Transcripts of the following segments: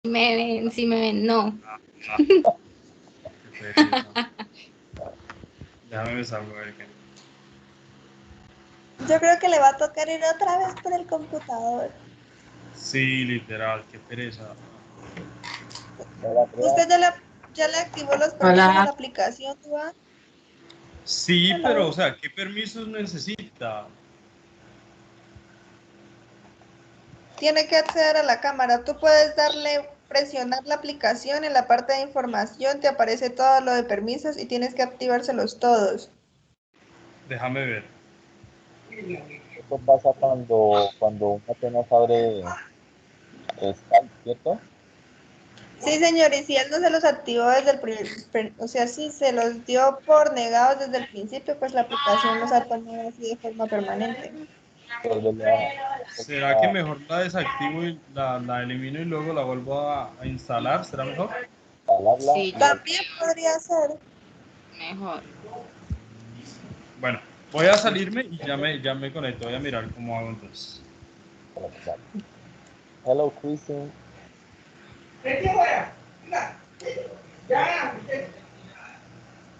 Me ven, si me ven, no. Ah, qué pereza. Déjame besar, a ver qué. Yo creo que le va a tocar ir otra vez por el computador. Sí, literal, qué pereza. ¿Usted ya le activó los permisos a Hola. la aplicación, Iván? Sí, pero, o Hello. sea, ¿qué permisos necesita? Tiene que acceder a la cámara. Tú puedes darle, presionar la aplicación en la parte de información, te aparece todo lo de permisos y tienes que activárselos todos. Déjame ver. Eso pasa cuando uno apenas abre Skype, ¿cierto? Sí, señor, y si él no se los activó desde el primer, o sea, si se los dio por negados desde el principio, pues la aplicación los ha tomado así de forma permanente. ¿Será que mejor la desactivo y la elimino y luego la vuelvo a instalar? ¿Será mejor? Instalarla Sí, y yo También creo podría ser. mejor. Bueno, voy a salirme y ya me conecto. Voy a mirar cómo hago entonces. Hello, Christine.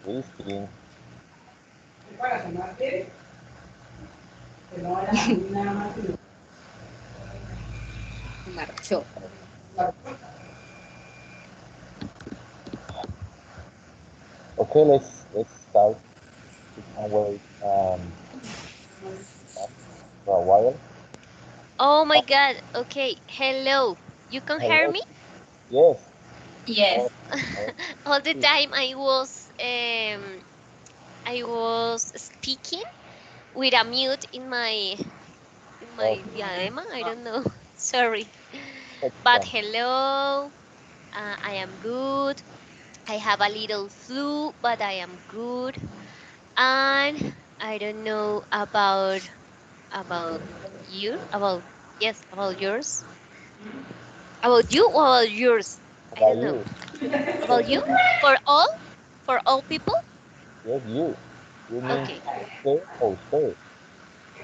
Christine. Marchó. Okay, let's start. You can wait for a while. Oh my God. Okay. Hello. You can hear Hello. me? Yes. Yes. Oh, oh, All the sí. time I was speaking with a mute in Oh, my diadema. I don't know. Sorry. it's But fun. hello. I am good. I have a little flu, but I am good. And I don't know about you. About yes, about yours. About you or about yours? How I about don't know. you? About you? For all? For all people? Yes, you. You mean Okay. usted o usted.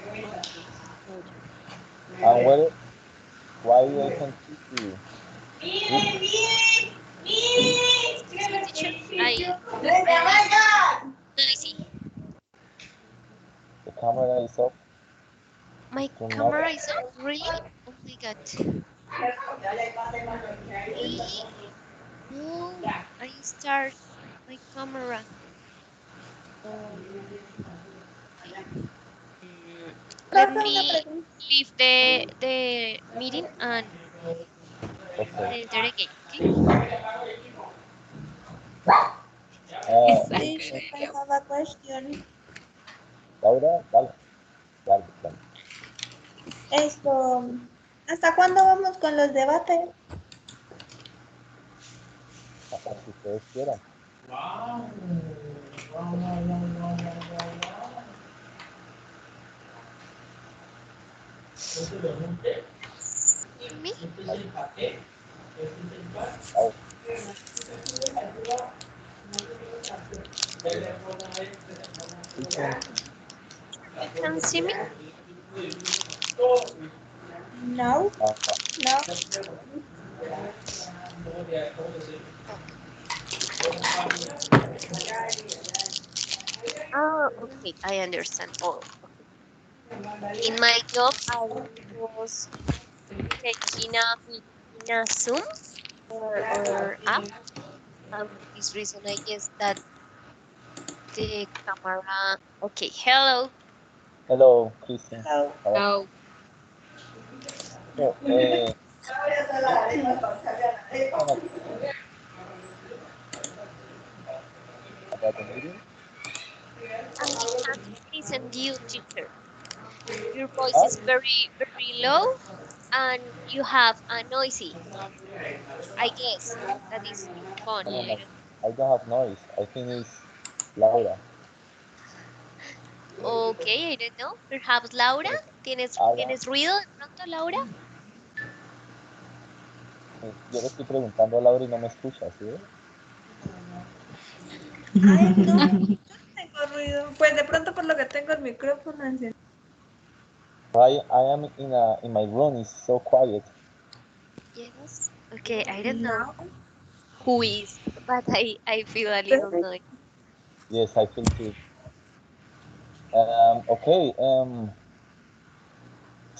Okay. Hold on. And why I can see you? Christine, Excuse me, teacher. I noisy. the camera is off. My Do not. camera is on. Really? Oh my God. Really? No. I start my camera. Oh, okay. Mm, let Profe, una me pregunta. leave the meeting and Okay. enter again. Okay. Exacto. Teacher, I have a question. Laura, dale, dale, dale. Esto, ¿hasta cuándo vamos con los debates? Hasta que ustedes quieran. Hear me? Oh, we can. You can see me? No, Uh, no. Oh, okay. I understand. Oh, in my job, I was taking a meeting in a Zoom or app, and for this reason, I guess that the camera. Okay. Hello. hello, Christian. Hello. How are Oh, you? So, wanna about the meeting? I can't listen to you, teacher. Your voice Huh? is very low, and you have a noisy. I guess that is your phone. No, no, I no. don't. I don't have noise. I think it's Laura. Okay, I don't know. Perhaps Laura. Yes, habla. ¿Tienes ruido de pronto, Laura? Yo le estoy preguntando a Laura y no me escucha, ¿sí? Ay, no, yo no tengo ruido. Pues de pronto por lo que tengo el micrófono encendido. I am in my room. It's so quiet. Yes. Okay, I don't know who is, but I feel a little noise. Yes, I feel too. Okay.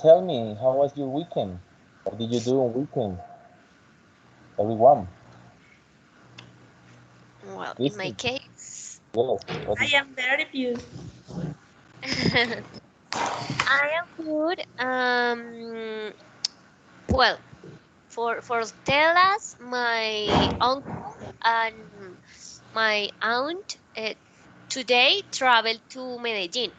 Tell me, how was your weekend? What did you do on weekend? Everyone, Well, in my Christy, case, yes. What I did am very confused. I am good. Well, for Stella's, my uncle and my aunt today traveled to Medellin,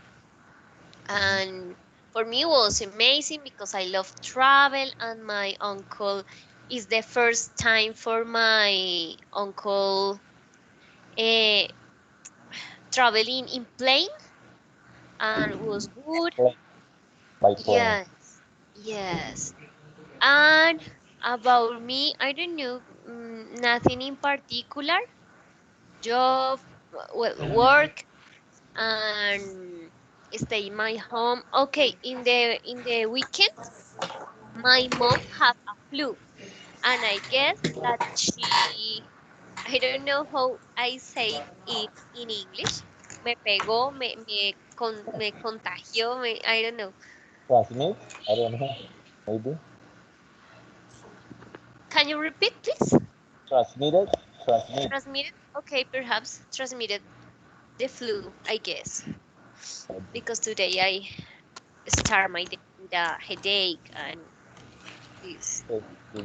and for me it was amazing because I love travel, and my uncle is the first time for my uncle uh, traveling in plane, and it was good. plane by plane? Yes, yes. And about me, I don't know, nothing in particular. Job, well, work, and stay in my home. Okay, in the weekend, my mom have a flu, and I guess that she, I don't know how I say it in English. Me pegó, me contagió, I don't know. Transmit? I don't know. Maybe Can you repeat, please? transmitted. Transmit. Transmitted? Okay, perhaps transmitted the flu, I guess. Because today I start my day with a headache and this Your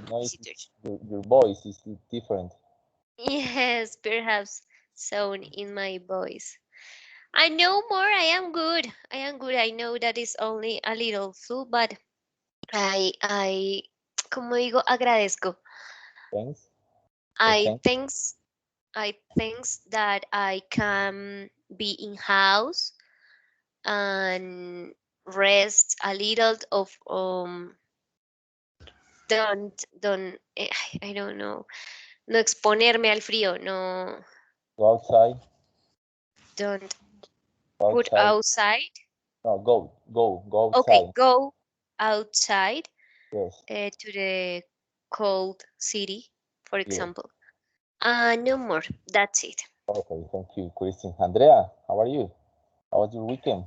noise, situation. your voice is different. Yes, perhaps sound in my voice. I know more. I am good. I am good. I know that is only a little flu, but I, como digo, agradezco. Thanks. I Thanks. thanks, I thanks that I can be in house and rest a little of I don't know, no exponerme al frío, no, Go outside. don't Go put outside. outside. No, go Okay, outside. go outside Yes. to the cold city, for Yes. example. No more. That's it. Okay. Thank you, Christine. Andrea, how are you? How was your weekend?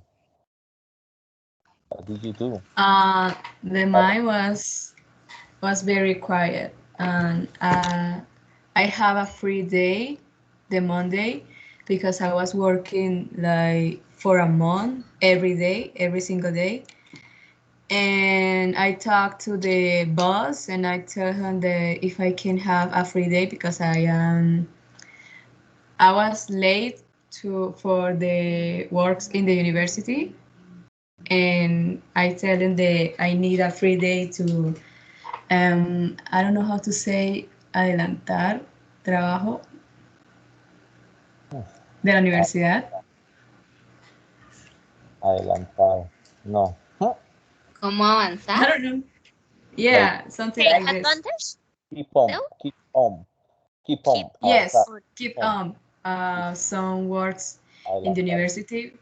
What did you do? The mine was very quiet, and I have a free day, the Monday, because I was working like for a month every day, every single day. And I talked to the boss and I tell him that if I can have a free day because I was late for the works in the university, and I tell him that I need a free day to I don't know how to say adelantar trabajo de la universidad. Adelantar. No. ¿Cómo Ah. avanzar? I don't know. Yeah, something Take like this. advantage? Keep on. No? Keep on. Keep on. Keep Yes, on. keep on. some works in the Adelantar. university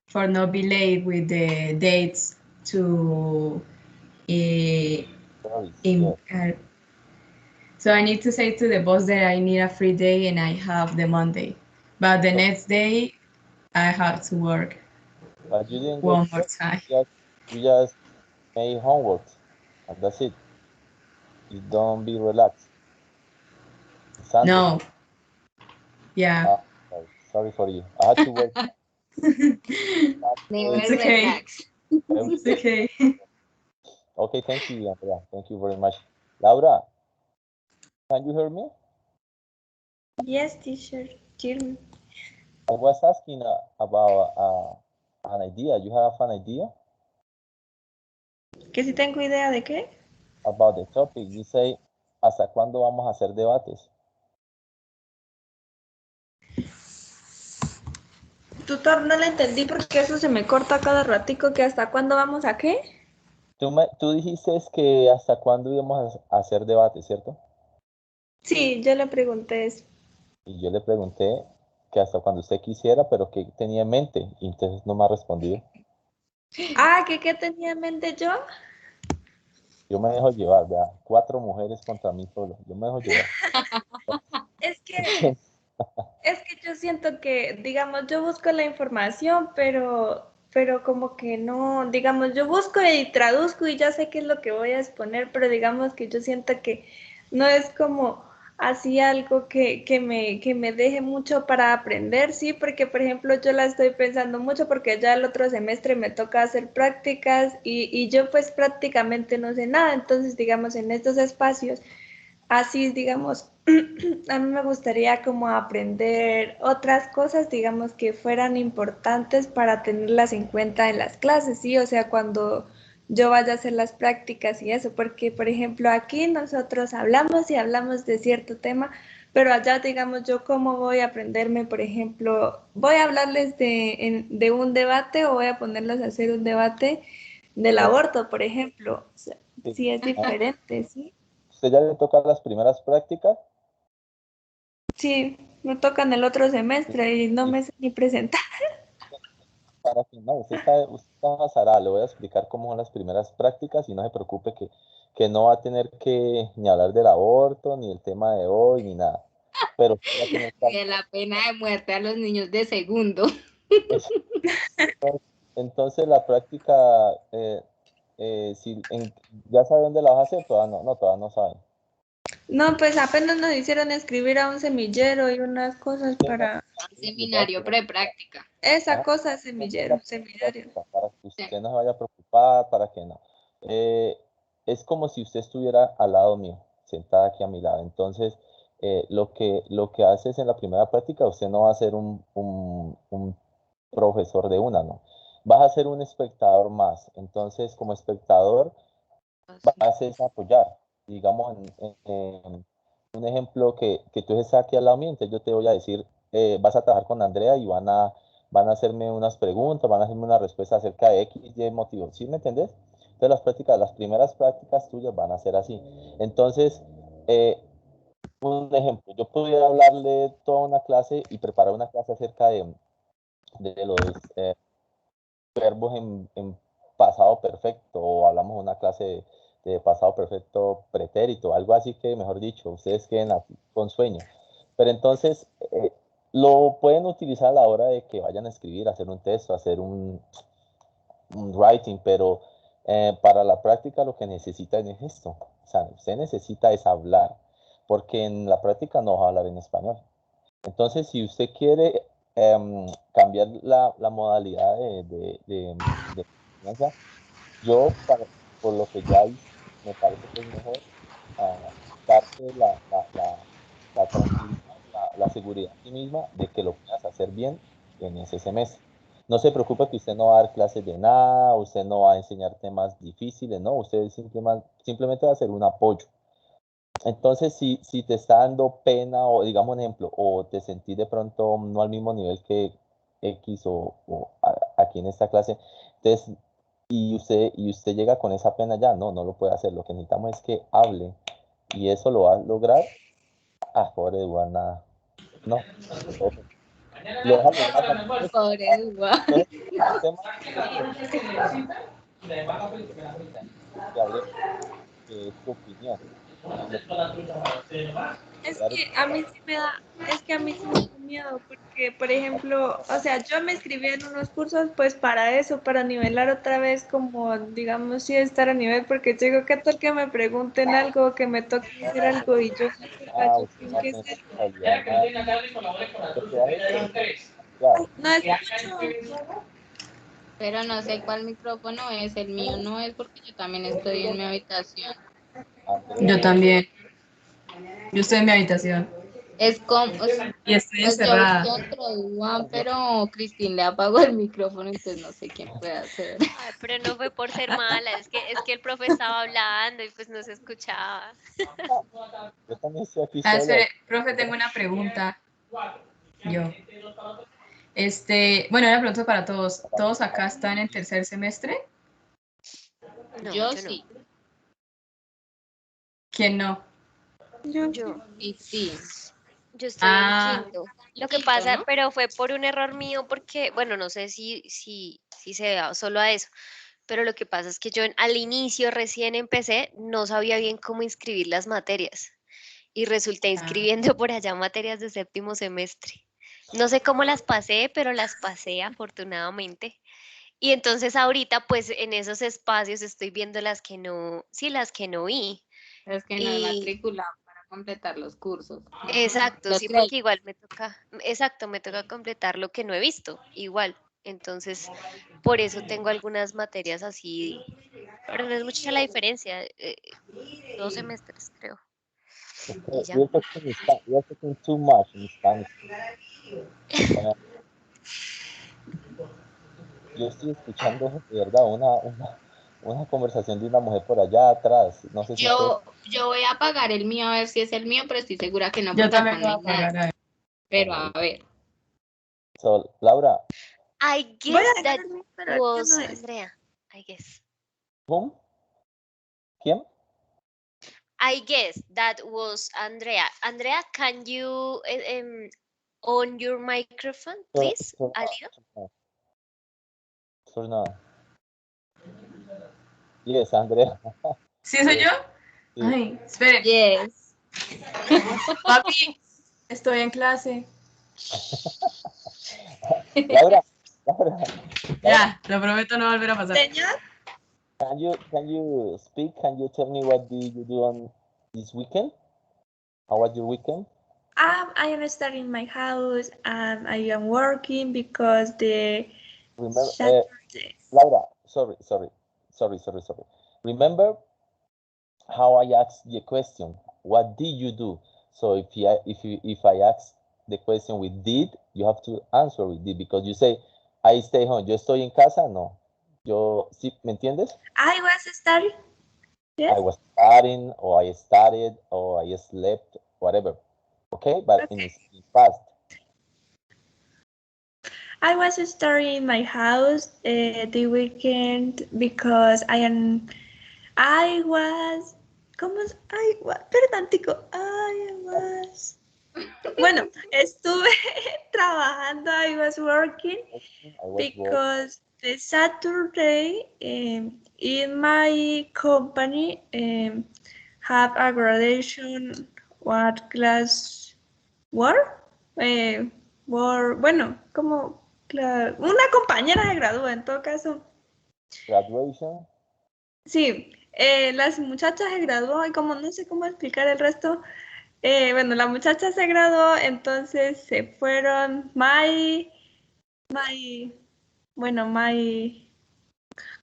for not be late with the dates to Sorry. in. Yes. So I need to say to the boss that I need a free day and I have the Monday, but the next day I have to work But you didn't get one more sick. time. You just made homework, and that's it. You don't be relaxed. Sunday. No, yeah. Sorry for you. I had to work Never Saturday. it's okay. Relax. Every It's okay. Okay, thank you, Andrea. Thank you very much. Laura, can you hear me? Yes, teacher. Hear me. I was asking about an idea. You have an idea ¿Que si tengo idea de qué? about the topic? You say, ¿hasta cuándo vamos a hacer debates? Tutor, no le entendí porque eso se me corta cada ratico. ¿Que hasta cuándo vamos a qué? Tú dijiste que hasta cuándo íbamos a hacer debates, ¿cierto? Sí, yo le pregunté eso. Y yo le pregunté que hasta cuando usted quisiera, pero que tenía en mente, y entonces no me ha respondido. Ah, ¿que qué tenía en mente yo? Yo me dejo llevar, vea, 4 mujeres contra mí solo. Yo me dejo llevar. Es que yo siento que, digamos, yo busco la información, pero como que no, digamos, yo busco y traduzco y ya sé qué es lo que voy a exponer, pero digamos que yo siento que no es como así algo que me deje mucho para aprender, sí, porque por ejemplo yo la estoy pensando mucho porque ya el otro semestre me toca hacer prácticas y yo pues prácticamente no sé nada, entonces digamos en estos espacios. Así, digamos, a mí me gustaría como aprender otras cosas, digamos, que fueran importantes para tenerlas en cuenta en las clases, ¿sí? O sea, cuando yo vaya a hacer las prácticas y eso, porque, por ejemplo, aquí nosotros hablamos y hablamos de cierto tema, pero allá, digamos, yo cómo voy a aprenderme, por ejemplo, voy a hablarles de un debate o voy a ponerlos a hacer un debate del Eh, aborto, por ejemplo. O sea, sí. sí es Ah, diferente, ¿sí? ¿usted ya le toca las primeras prácticas? Sí, me tocan el otro semestre y no Y me sé ni presentar. para que no, usted está azarada, le voy a explicar cómo son las primeras prácticas y no se preocupe que no va a tener que ni hablar del aborto, ni el tema de hoy, ni nada. Pero sí va a tener De la pena de muerte a los niños de segundo. entonces la práctica, si ya sabe dónde la vas a hacer, todavía no, todavía no saben. No, pues apenas nos hicieron escribir a un semillero y unas cosas para Seminario prepráctica. esa Ajá. cosa, Esa es la semillero, seminario. práctica, para que Sí. usted no se vaya a preocupar, para que no. Eh, es como si usted estuviera al lado mío, sentada aquí a mi lado. Entonces, lo que haces en la primera práctica, usted no va a ser un profesor de una, ¿no? Vas a ser un espectador más. Entonces, como espectador, vas a apoyar. Digamos, un ejemplo que tú estás aquí al lado mío, entonces yo te voy a decir, vas a trabajar con Andrea y van a hacerme unas preguntas, van a hacerme una respuesta acerca de X, Y motivo. ¿Sí me entendés? Entonces las primeras prácticas tuyas van a ser así. Entonces, un ejemplo, yo podría hablarle toda una clase y preparar una clase acerca de los verbos en pasado perfecto, o hablamos de una clase de pasado perfecto pretérito, algo así que, mejor dicho, ustedes queden así con sueño. Pero entonces, lo pueden utilizar a la hora de que vayan a escribir, hacer un texto, hacer un writing, pero para la práctica lo que necesitan es esto. O sea, usted necesita es hablar, porque en la práctica no va a hablar en español. Entonces, si usted quiere cambiar la modalidad de enseñanza, yo, por lo que ya hice, me parece que es mejor darte la tranquilidad, la seguridad a ti misma de que lo puedas hacer bien en ese semestre. No se preocupe que usted no va a dar clases de nada, usted no va a enseñar temas difíciles, no, usted simplemente va a ser un apoyo. Entonces, si te está dando pena, o digamos un ejemplo, o te sentís de pronto no al mismo nivel que X aquí en esta clase, entonces, y usted llega con esa pena ya, no lo puede hacer. Lo que necesitamos es que hable, y eso lo va a lograr. Pobre Eduardo, nada. No, lo vas a lograr también. Pobre Eduardo. Entonces, el tema es que hable, que es tu opinión. Y lo que Es dar es que a mí sí me da, es que a mí sí me da miedo, porque, por ejemplo, o sea, yo me inscribí en unos cursos, pues para eso, para nivelar otra vez, como, digamos, sí estar a nivel, porque yo digo, ¿qué tal que me pregunten algo, que me toque hacer algo y yo no sepa, yo usted tengo no que tiene ser, responsabilidad de nada. Lo que vas a hacer es estudiar. no escucho. Pero no sé cuál micrófono es, el mío no es porque yo también estoy en mi habitación. Andrea, Yo también. Yo estoy en mi habitación Es como, pues y estoy yo vi encerrada. que entró Iván, pero Cristín le apagó el micrófono, entonces no sé quién puede hacer. Ay, pero no fue por ser mala, es que el profe estaba hablando y pues no se escuchaba. yo también estoy aquí solo. Espere, profe, tengo una pregunta. Yo. Bueno, una pregunta para todos. ¿Todos acá están en tercer semestre? No, Yo yo no. sí, ¿Quién no? Yo sí. Yo, y sí. yo estoy en Ah, quinto. En Lo que quinto, pasa, ¿no? pero fue por un error mío porque, bueno, no sé si se da solo a eso, pero lo que pasa es que yo al inicio recién empecé, no sabía bien cómo inscribir las materias y resulté inscribiendo por allá materias de séptimo semestre. No sé cómo las pasé, pero las pasé afortunadamente. Y entonces ahorita pues en esos espacios estoy viendo las que no, sí, las que no vi. Es que no he matriculado para completar los cursos. Exacto, Los sí, créditos. porque igual me toca completar lo que no he visto, igual. Entonces, por eso tengo algunas materias así, pero no es mucha la diferencia, 2 semestres creo, Es y que ya. you're talking too much in Spanish. Yo estoy escuchando de verdad una conversación de una mujer por allá atrás. No sé si Yo voy a apagar el mío a ver si es el mío, pero estoy segura que no, Yo porque también voy a conmigo nada. pagar a ver. Pero a ver. So, Laura, I Voy guess a that dejarme, pero aquí was no es. Andrea, I guess. ¿whom? ¿Quién? I guess that was Andrea. Andrea, can you on your microphone, please, a little? Turn on. Yes, Andrea. ¿Sí soy yo? Sí. Ay, espere. Yes. Papi, estoy en clase. Laura, Ya, lo prometo no volver a pasar. Señor, can you speak? Can you tell me what did you do on this weekend? How was your weekend? I am studying my house and I am working because the Remember, Saturday. Laura, sorry. Remember how I asked the question? What did you do? So if I ask the question with did, you have to answer with did because you say I stay home. Yo estoy en casa, no. Yo, ¿sí, me entiendes? I was studying. Yes. I was studying, or I studied, or I slept, whatever. Okay, but Okay. in past. I was studying my house the weekend because perdón, tico, bueno, estuve trabajando, I was working because the Saturday in my company have a graduation what class war bueno, como una compañera se gradúa en todo caso. Graduation. Sí, las muchachas se graduó y como no sé cómo explicar el resto, bueno, la muchacha se graduó, entonces se fueron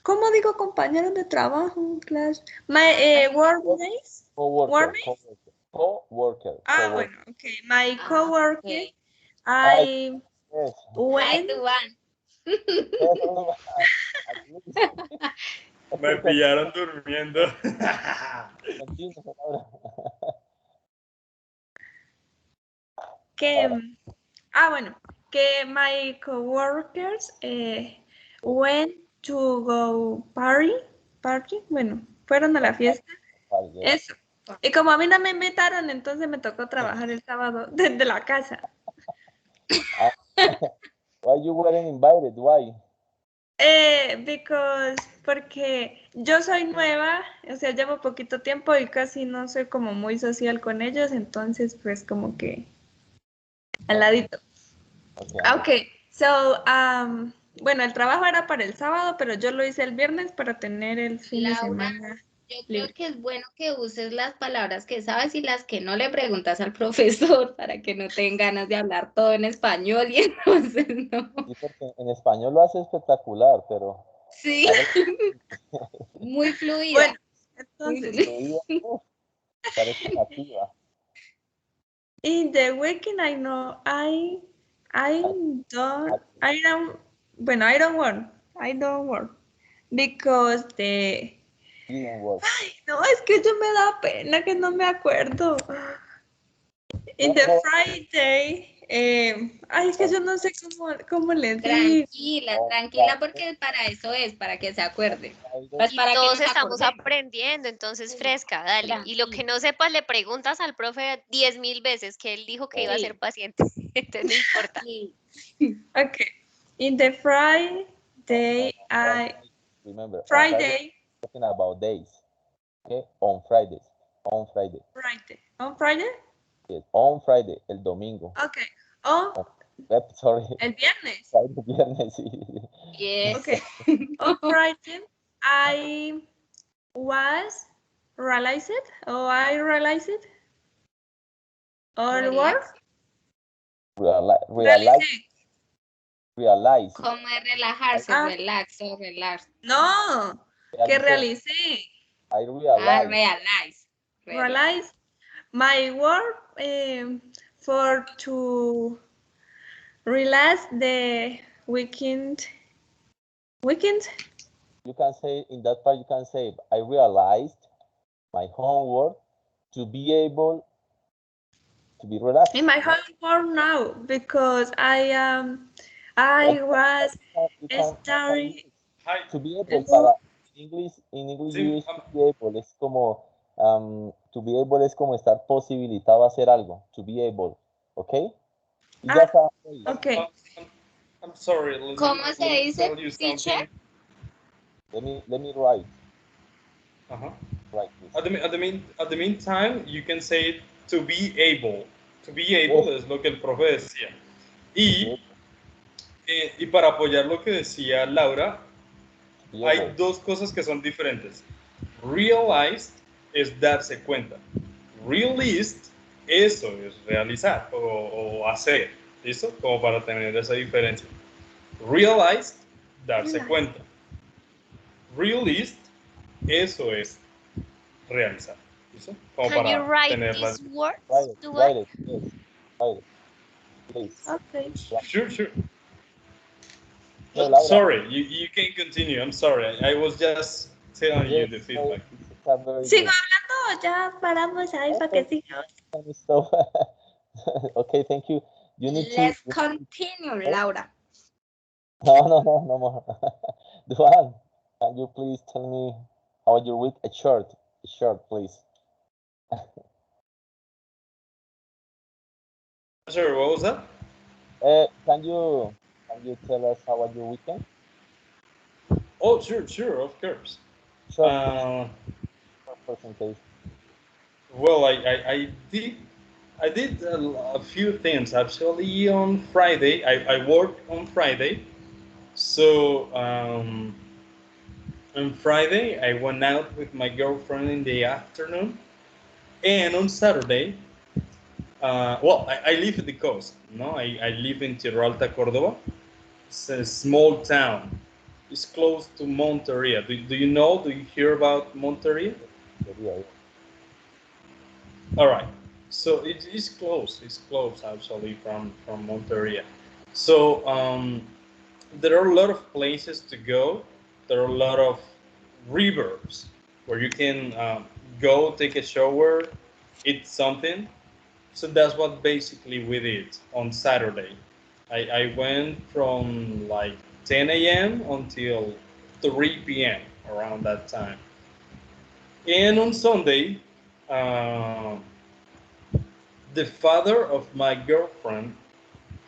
¿cómo digo compañeros de trabajo? Workmates. Co-worker. Bueno, ok. My coworker, Okay. I Yes. went. Me pillaron durmiendo. Que my coworkers went to go party, bueno, fueron a la fiesta, eso. Y como a mí no me invitaron, entonces me tocó trabajar el sábado desde la casa. Why you weren't invited? Why? Porque yo soy nueva, o sea, llevo poquito tiempo y casi no soy como muy social con ellos, entonces pues como que al ladito. Okay, so, bueno, el trabajo era para el sábado, pero yo lo hice el viernes para tener el fin de semana. Yo creo que es bueno que uses las palabras que sabes y las que no le preguntas al profesor para que no tengan ganas de hablar todo en español y entonces no. Sí, porque en español lo hace espectacular, pero... Sí, muy fluida. Bueno, entonces, Parece nativa. in the weekend I know I don't work because no, es que yo me da pena que no me acuerdo. In the Friday, es que yo no sé cómo le digo. Tranquila, porque para eso es, para que se acuerde. Pues Y para todos que nos estamos acordemos. aprendiendo, entonces fresca, dale. Y lo que no sepas le preguntas al profe 10.000 veces que él dijo que iba a ser paciente. Entonces no importa. Sí. Okay. In the Friday, remember, on Friday. talking about days. Okay, on Fridays. On Friday. Friday. On Friday? Yes, on Friday, el domingo. Okay. On Sorry, el viernes. Friday, viernes. Sí. Yes. Okay. On Friday, I was realized it, or I realized it, or Relax. what? Realize. ¿Cómo es relajarse? Ah. Relax o relax. No, que realicé. I realize. Realize my work for to relax the weekend. You can say, in that part, you can say, I realized my homework to be able to be relaxed. In my homework now, because I was studying. Hi. To be able, para in English Sí, you use to be able, es como, to be able es como estar posibilitado a hacer algo, to be able, ¿ok? Y ya está. Okay. I'm sorry. Let ¿Cómo me se dice, tell you teacher? something. Let me write. Uh-huh. Right, please. At the meantime, you can say to be able. To be able es lo que el profe decía. Y para apoyar lo que decía Laura, hay dos cosas que son diferentes. Realized es darse cuenta. Realized, eso es realizar o hacer. ¿Listo? Como para tener esa diferencia. Realized, darse cuenta. Realized, eso es realizar. ¿Listo? Como Can you para write tener these words? Write it, yes. Write it, please. Okay. Sure. No, Laura. Sorry, you can continue. I'm sorry. I was just telling you the feedback. ¿Sigo hablando o ya paramos ahí para que sigamos? So, okay, thank you. You need Let's to continue, Laura. No more. Duan, can you please tell me how your week? A short, please. Sure, what was that? Can you tell us how was your weekend? Oh, sure, of course. Short presentation. Well, I did a few things actually on Friday. I worked on Friday, so on Friday I went out with my girlfriend in the afternoon, and on Saturday, I live in the coast. No, I live in Tierra Alta, Córdoba. It's a small town. It's close to Monteria. Do you know? Do you hear about Monteria? Yeah. All right. So it is close. It's close actually from Monteria. So there are a lot of places to go. There are a lot of rivers where you can go take a shower, eat something. So that's what basically we did on Saturday. I went from like 10 a.m. until 3 p.m. around that time. And on Sunday, the father of my girlfriend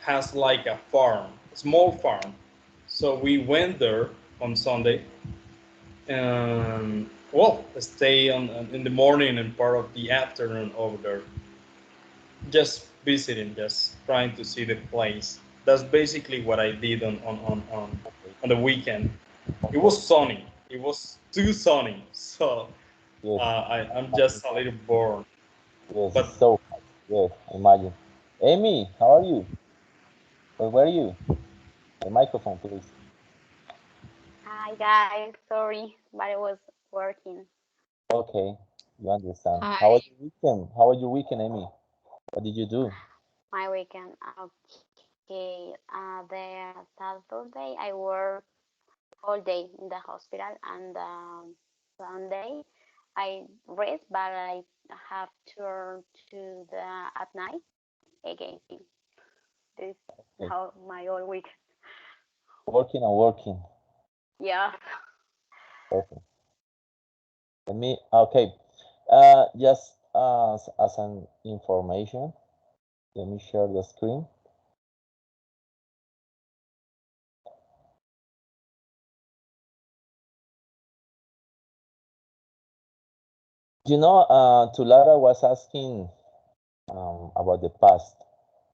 has like a farm, a small farm. So we went there on Sunday and stay in the morning and part of the afternoon over there. Just visiting, just trying to see the place. That's basically what I did on the weekend. It was sunny. It was too sunny, so Yes. I'm just a little bored. Yes, But so yes, imagine. Amy, how are you? Where were you? The microphone, please. Hi guys, sorry, but I was working. Okay, you understand. Hi. How was your weekend? How was your weekend, Amy? What did you do? My weekend, okay. The Saturday I work all day in the hospital, and Sunday I rest, but I have to the at night again. This is how my whole week. Working and working. Yeah. Perfect. Okay. Just as an information, let me share the screen. You know, Tulara was asking about the past.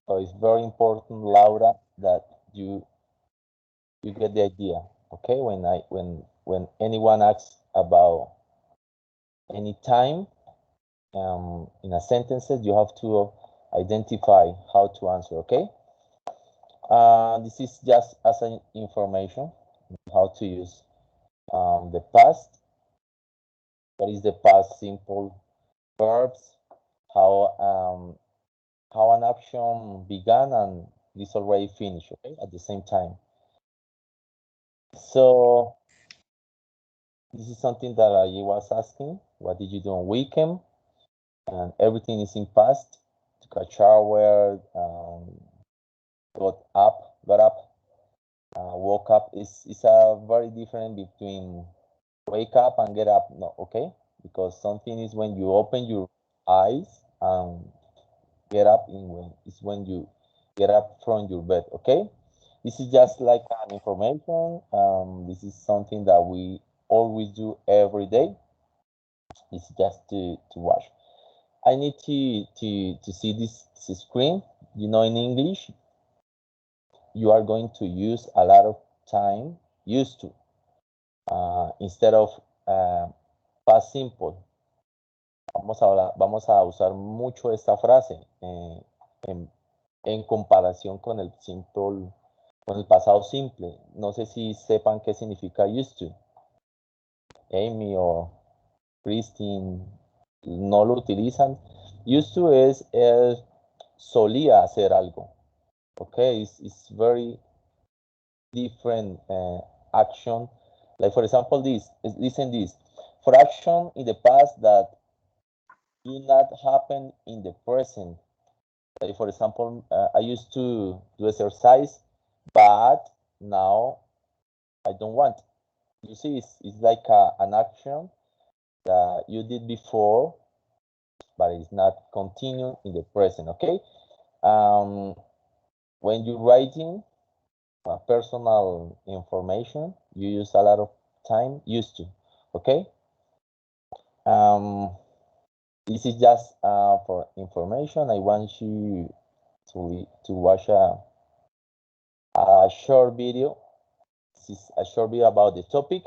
So it's very important, Laura, that you get the idea. Okay, when anyone asks about any time in a sentences, you have to identify how to answer. Okay, this is just as an information how to use the past. What is the past simple verbs? How an action began and is already finished, okay, at the same time. So this is something that I was asking. What did you do on weekend? And everything is in past. Took a shower, got up, woke up. It's a very different between wake up and get up. No, okay, because something is when you open your eyes and get up is when you get up from your bed. Okay, this is just like an information. This is something that we always do every day. It's just to watch. I need to see this screen. You know, in English, you are going to use a lot of time used to instead of past simple. Vamos a usar mucho esta frase en comparación con el simple, con el pasado simple. No sé si sepan qué significa used to. Amy o Christine no lo utilizan. Used to es solía hacer algo. Okay, it's very different action. Like for example, listen this. For action in the past that do not happen in the present. Like for example, I used to do exercise, but now I don't want. You see, it's like an action that you did before, but it's not continuing in the present. Okay. When you're writing personal information, you use a lot of time used to. Okay. This is just for information. I want you to watch a short video. This is a short video about the topic.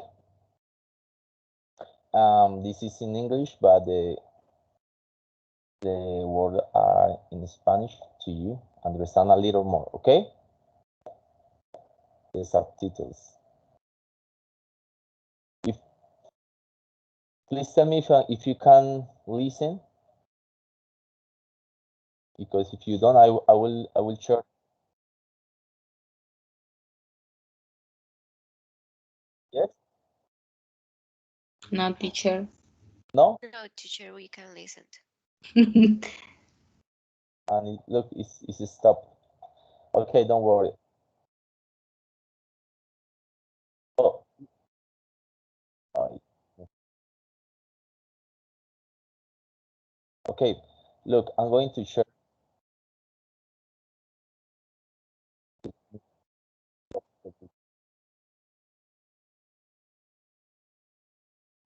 This is in English, but the words are in Spanish to you. Understand a little more, okay? The subtitles. Please tell me if you can listen, because if you don't, I will share. Yes? No, teacher. No? No, teacher, we can listen. And look, it's stopped. Okay, don't worry. Oh. Okay, look, I'm going to share.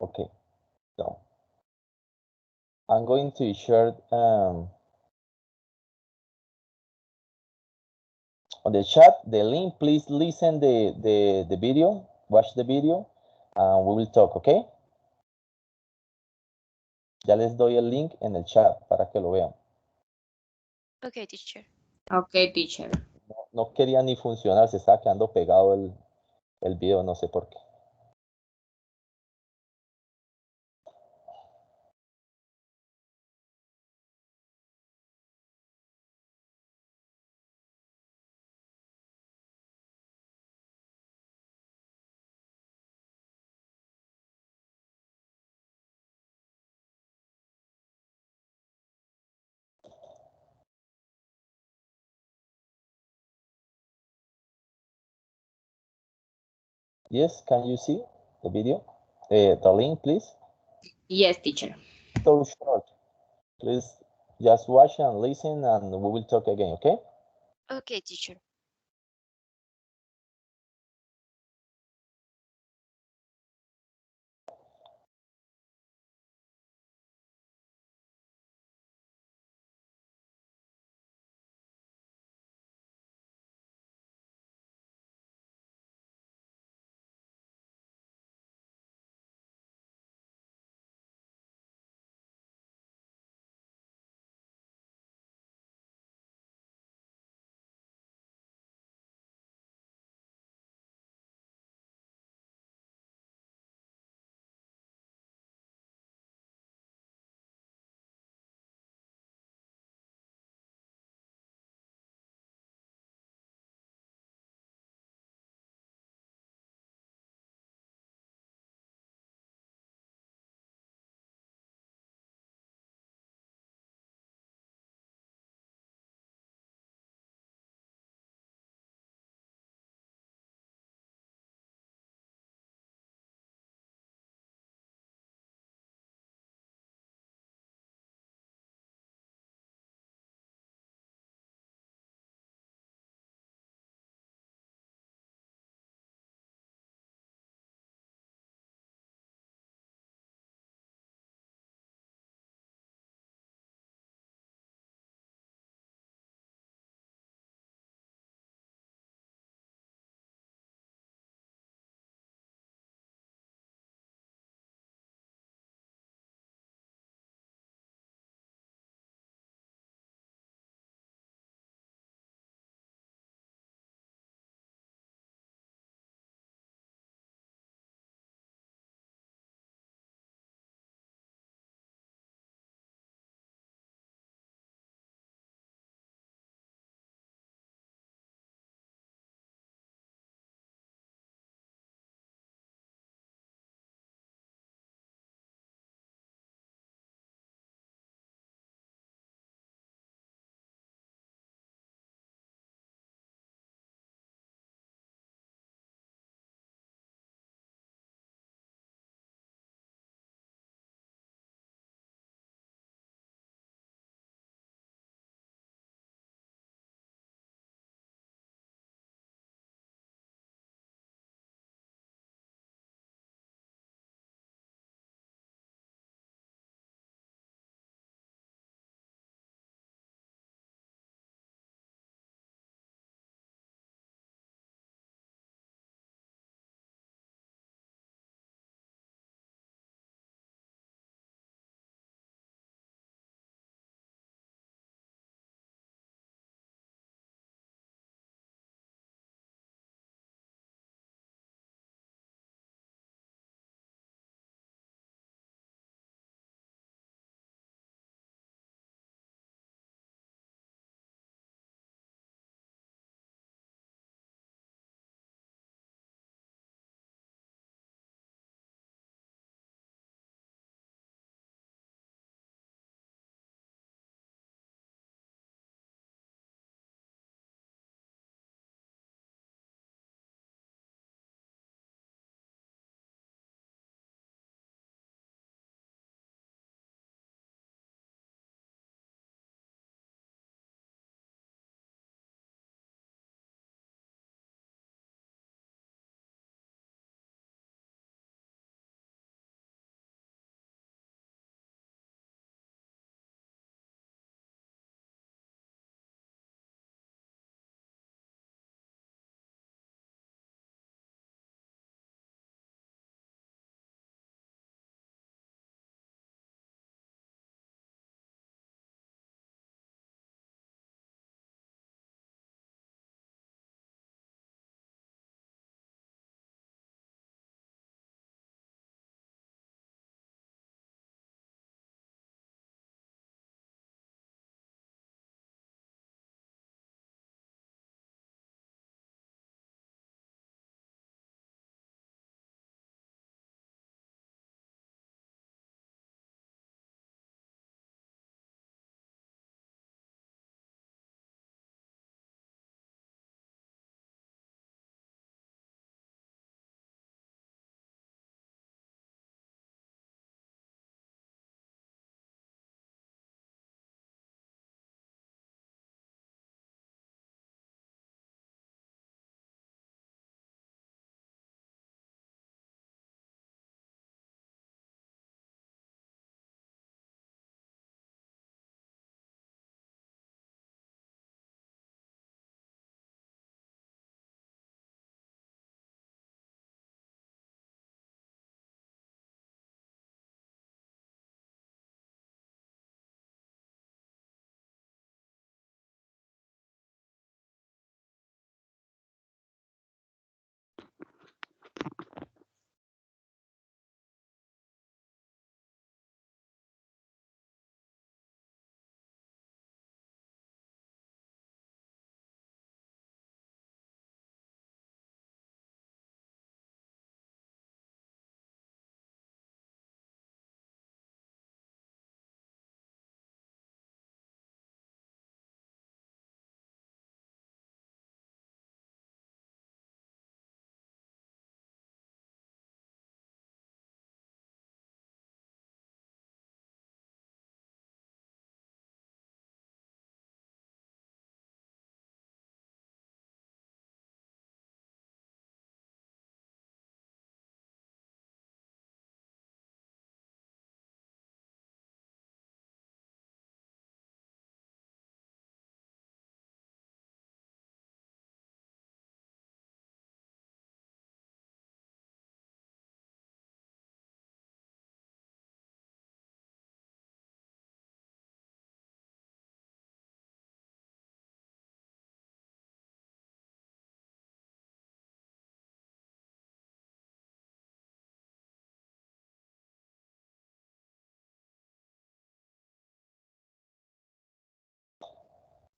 Okay, so I'm going to share on the chat the link. Please listen the video, watch the video, and we will talk, okay? Ya les doy el link en el chat para que lo vean. Okay, teacher. Okay, teacher. No quería ni funcionar, se estaba quedando pegado el video, no sé por qué. Yes, can you see the video? The link, please. Yes, teacher. So short. Please just watch and listen, and we will talk again, okay? Okay, teacher.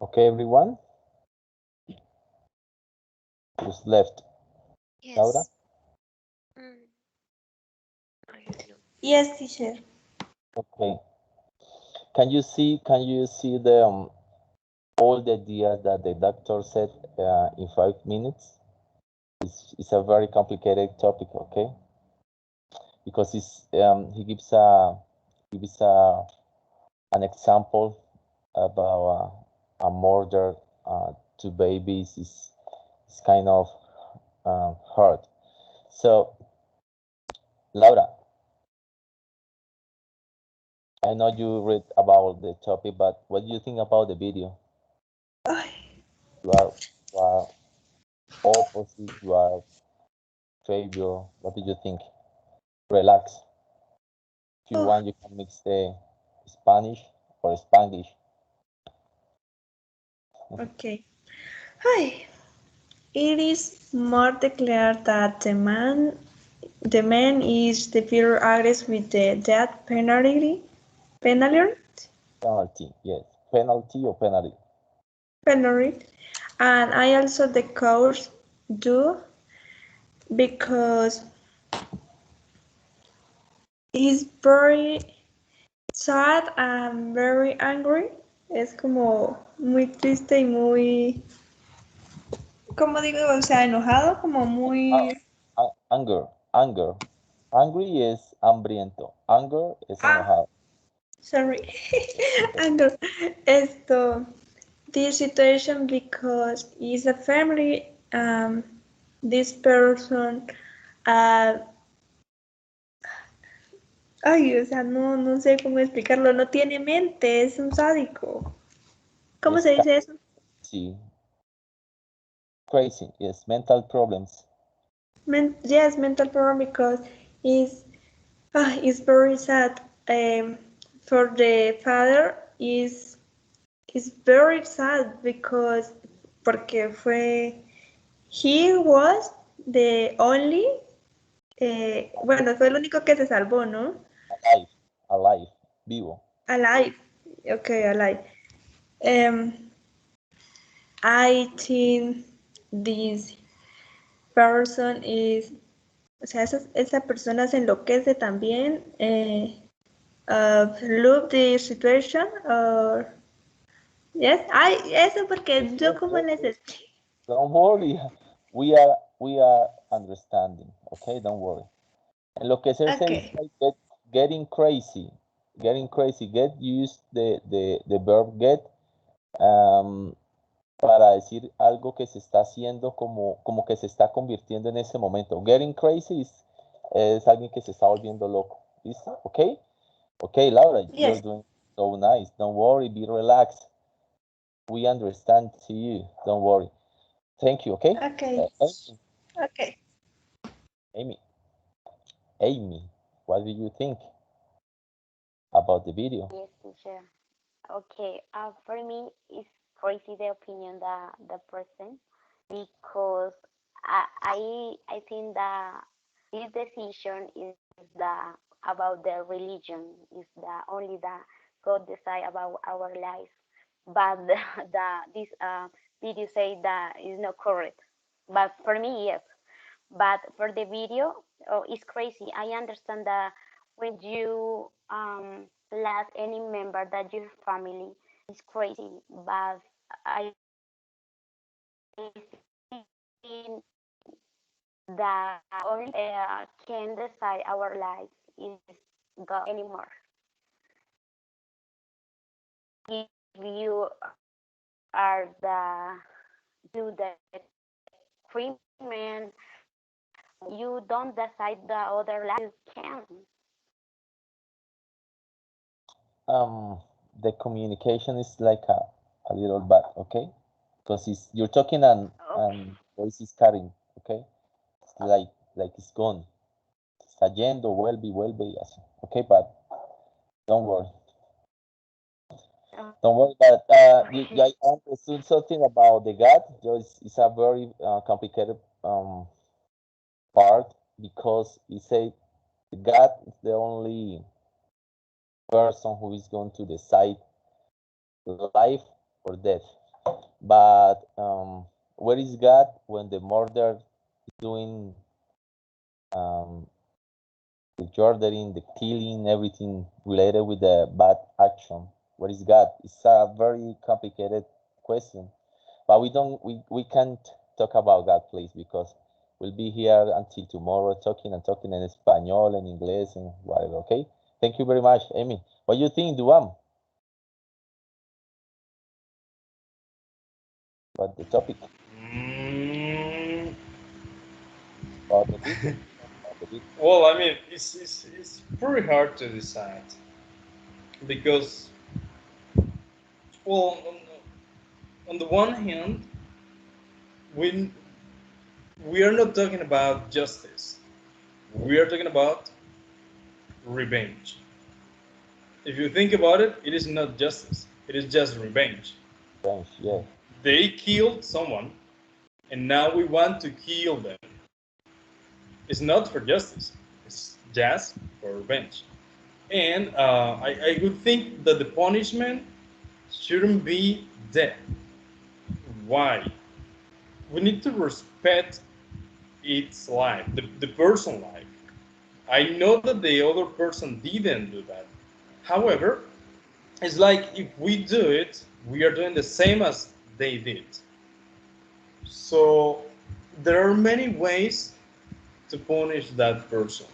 Okay, everyone? Who's left? Laura? Yes. Mm, I don't know. Yes, teacher. Okay. Can you see the all the ideas that the doctor said in 5 minutes? It's a very complicated topic, okay? Because he gives an example about a murder to babies is kind of hard. So, Laura, I know you read about the topic, but what do you think about the video? You are opposite, you are favor. What do you think? Relax. If you want, you can mix the Spanish or Spanglish. Okay. Hi. It is more declared that the man is the Peter agrees with the death penalty. Penalty? Penalty, yes. Penalty or penalty. Penalty. And I also the course do because he's very sad and very angry. Es como muy triste y muy, ¿cómo digo? O sea, enojado, como muy... Anger, anger. Angry es hambriento. Anger es enojado. Sorry, anger. This situation because it's a family, this person, uh, ay, o sea, no sé cómo explicarlo, no tiene mente, es un sádico. ¿Cómo se dice eso? Sí. Crazy, yes, mental problems. Yes, mental problem because it's very sad. For the father is very sad because porque he was the only bueno, fue el único que se salvó, ¿no? Alive, vivo. Alive, okay, alive. I think this person is, o sea, esa persona se enloquece también. Look the situation, or yes, eso porque yo como les explico. Don't worry, we are understanding, okay? Don't worry. Enloquecerse is like getting crazy, get used the verb get para decir algo que se está haciendo como que se está convirtiendo en ese momento. Getting crazy es alguien que se está volviendo loco. ¿Listo? Okay? Okay, Laura, you're doing so nice. Don't worry, be relaxed. We understand to you. Don't worry. Thank you, okay? Okay. Okay. Amy, what do you think about the video? Yes, teacher. Okay, for me, it's crazy the opinion that the person because I think that this decision is the about the religion is the only that God decide about our life, but this video say that is not correct. But for me, yes. But for the video, oh, it's crazy. I understand that when you lost any member that your family is crazy, but I think that only can decide our lives is God anymore. If you are the criminal, you don't decide the other life. You can. The communication is like a little bad, okay? Because you're talking and voice is cutting, okay? It's like it's gone. Está yendo, vuelve y así. Okay, but don't worry. Don't worry, but I understood something about the God. It's a very complicated part because he said God is the only person who is going to decide life or death. But where is God when the murderer is doing the murdering, the killing, everything related with the bad action? Where is God? It's a very complicated question, but we can't talk about God, please, because we'll be here until tomorrow talking and talking in Espanol and English and whatever. Okay. Thank you very much, Amy. What do you think, Duam? About the topic, Mm, about the video, about the video. well, I mean, it's pretty hard to decide because, well, on the one hand, we we are not talking about justice. We are talking about revenge. If you think about it, it is not justice. It is just revenge. French, yes. They killed someone, and now we want to kill them. It's not for justice. It's just for revenge. And I would think that the punishment shouldn't be death. Why? We need to respect its life, the person's life. I know that the other person didn't do that. However, it's like if we do it, we are doing the same as they did. So there are many ways to punish that person.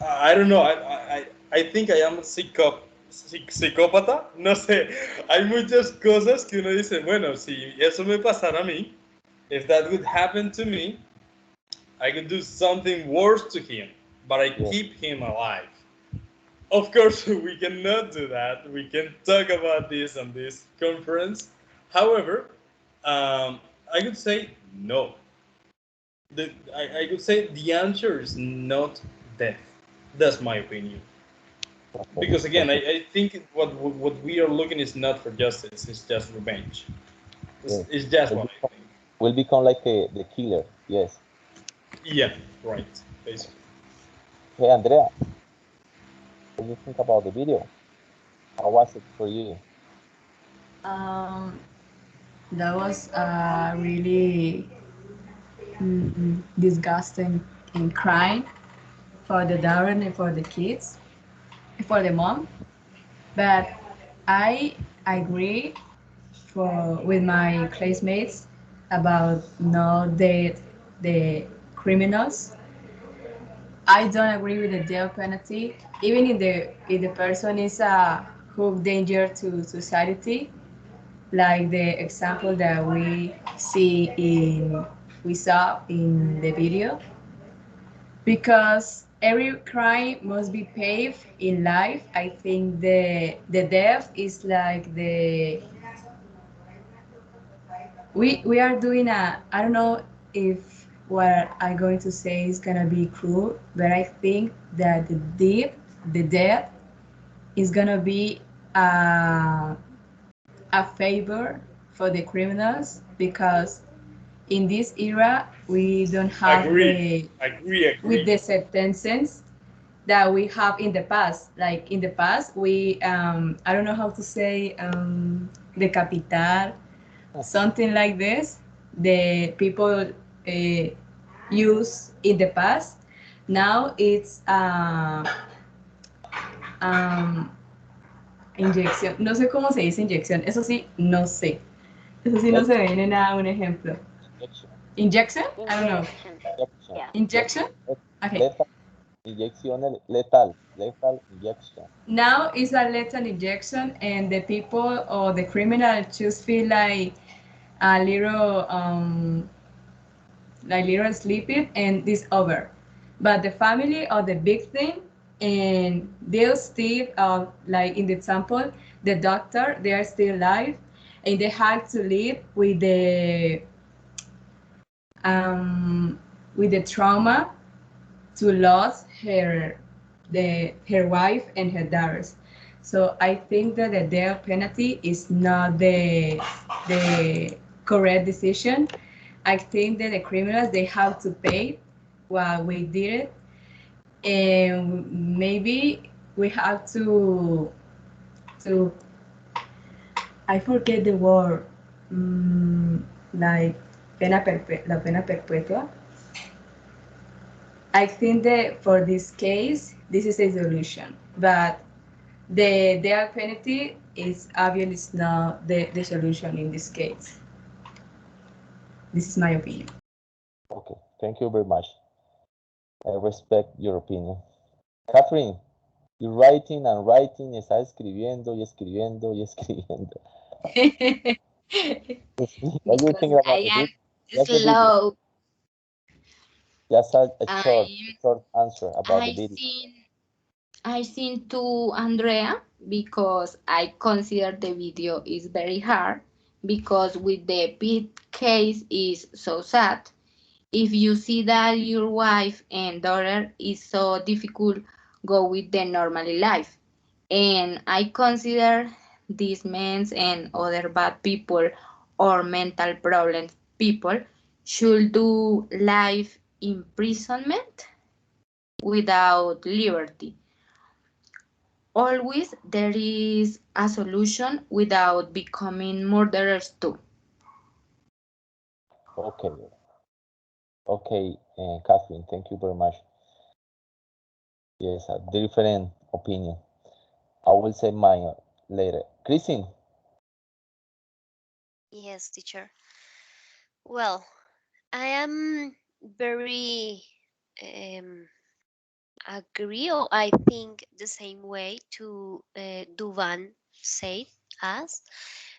I don't know. I think I am psicópata. No sé. Hay muchas cosas que uno dice, bueno, si eso me pasara a mí, if that would happen to me, I could do something worse to him, but I Yes. keep him alive. Of course, we cannot do that. We can talk about this on this conference. However, I could say no. I could say the answer is not death. That's my opinion. Okay. Because again, Thank you. I think what we are looking is not for justice. It's just revenge. Yes. It's just what I think. Will become like the killer. Yes. Yeah, right. Basically. Hey, Andrea, what do you think about the video? How was it for you? Um, that was really disgusting and crying for the Darren and for the kids, for the mom. But I agree with my classmates about not the criminals. I don't agree with the death penalty, even if the person is a who danger to society, like the example that we saw in the video, because every crime must be paid in life. I think the death is like the we are doing a, I don't know if what I'm going to say is gonna be cruel, but I think that the death is gonna be a favor for the criminals, because in this era we don't have Agree. with the sentences that we have in the past. Like in the past, we I don't know how to say decapitar, something like this. The people use in the past. Now it's um, inyección. No sé cómo se dice inyección. Eso sí, no sé. Eso sí no se me viene nada un ejemplo. Injection. Injection? I don't know. Injection. Injection. Yeah. Injection? Okay. Lethal. Inyección letal. Lethal injection. Now it's a lethal injection, and the people or the criminal just feel like a little sleeping, and this over. But the family or the victim, and they'll still, like in the example, the doctor, they are still alive, and they have to live with the trauma to lose her wife and her daughters. So I think that the death penalty is not the correct decision. I think that the criminals, they have to pay what we did, and maybe we have to I forget the word, like la pena perpetua. I think that for this case, this is a solution, but the death penalty is obviously not the solution in this case. This is my opinion. Okay, thank you very much. I respect your opinion. Catherine, you're writing and writing, estás escribiendo y escribiendo y escribiendo. What do you think Because about I it? am Just the video. slow. Just a short, I'm short answer about the I video. seen to Andrea because I consider the video is very hard because with the big case is so sad. If you see that your wife and daughter is so difficult, go with the normal life. And I consider these men and other bad people or mental problems people should do life imprisonment without liberty. Always there is a solution without becoming murderers too. Okay, okay, Catherine, thank you very much. Yes, a different opinion. I will say mine later. Christine, Yes, teacher. Well, I am very agree, or I think the same way to Duvan said us,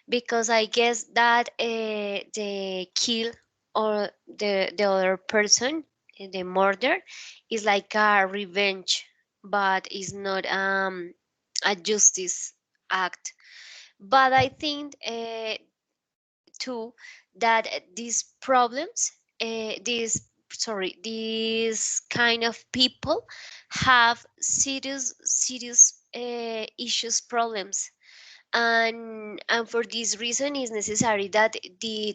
because I guess that the kill or the other person, the murder, is like a revenge, but is not a justice act. But I think too that these problems, these sorry, these kind of people have serious issues, problems, and for this reason it's necessary that the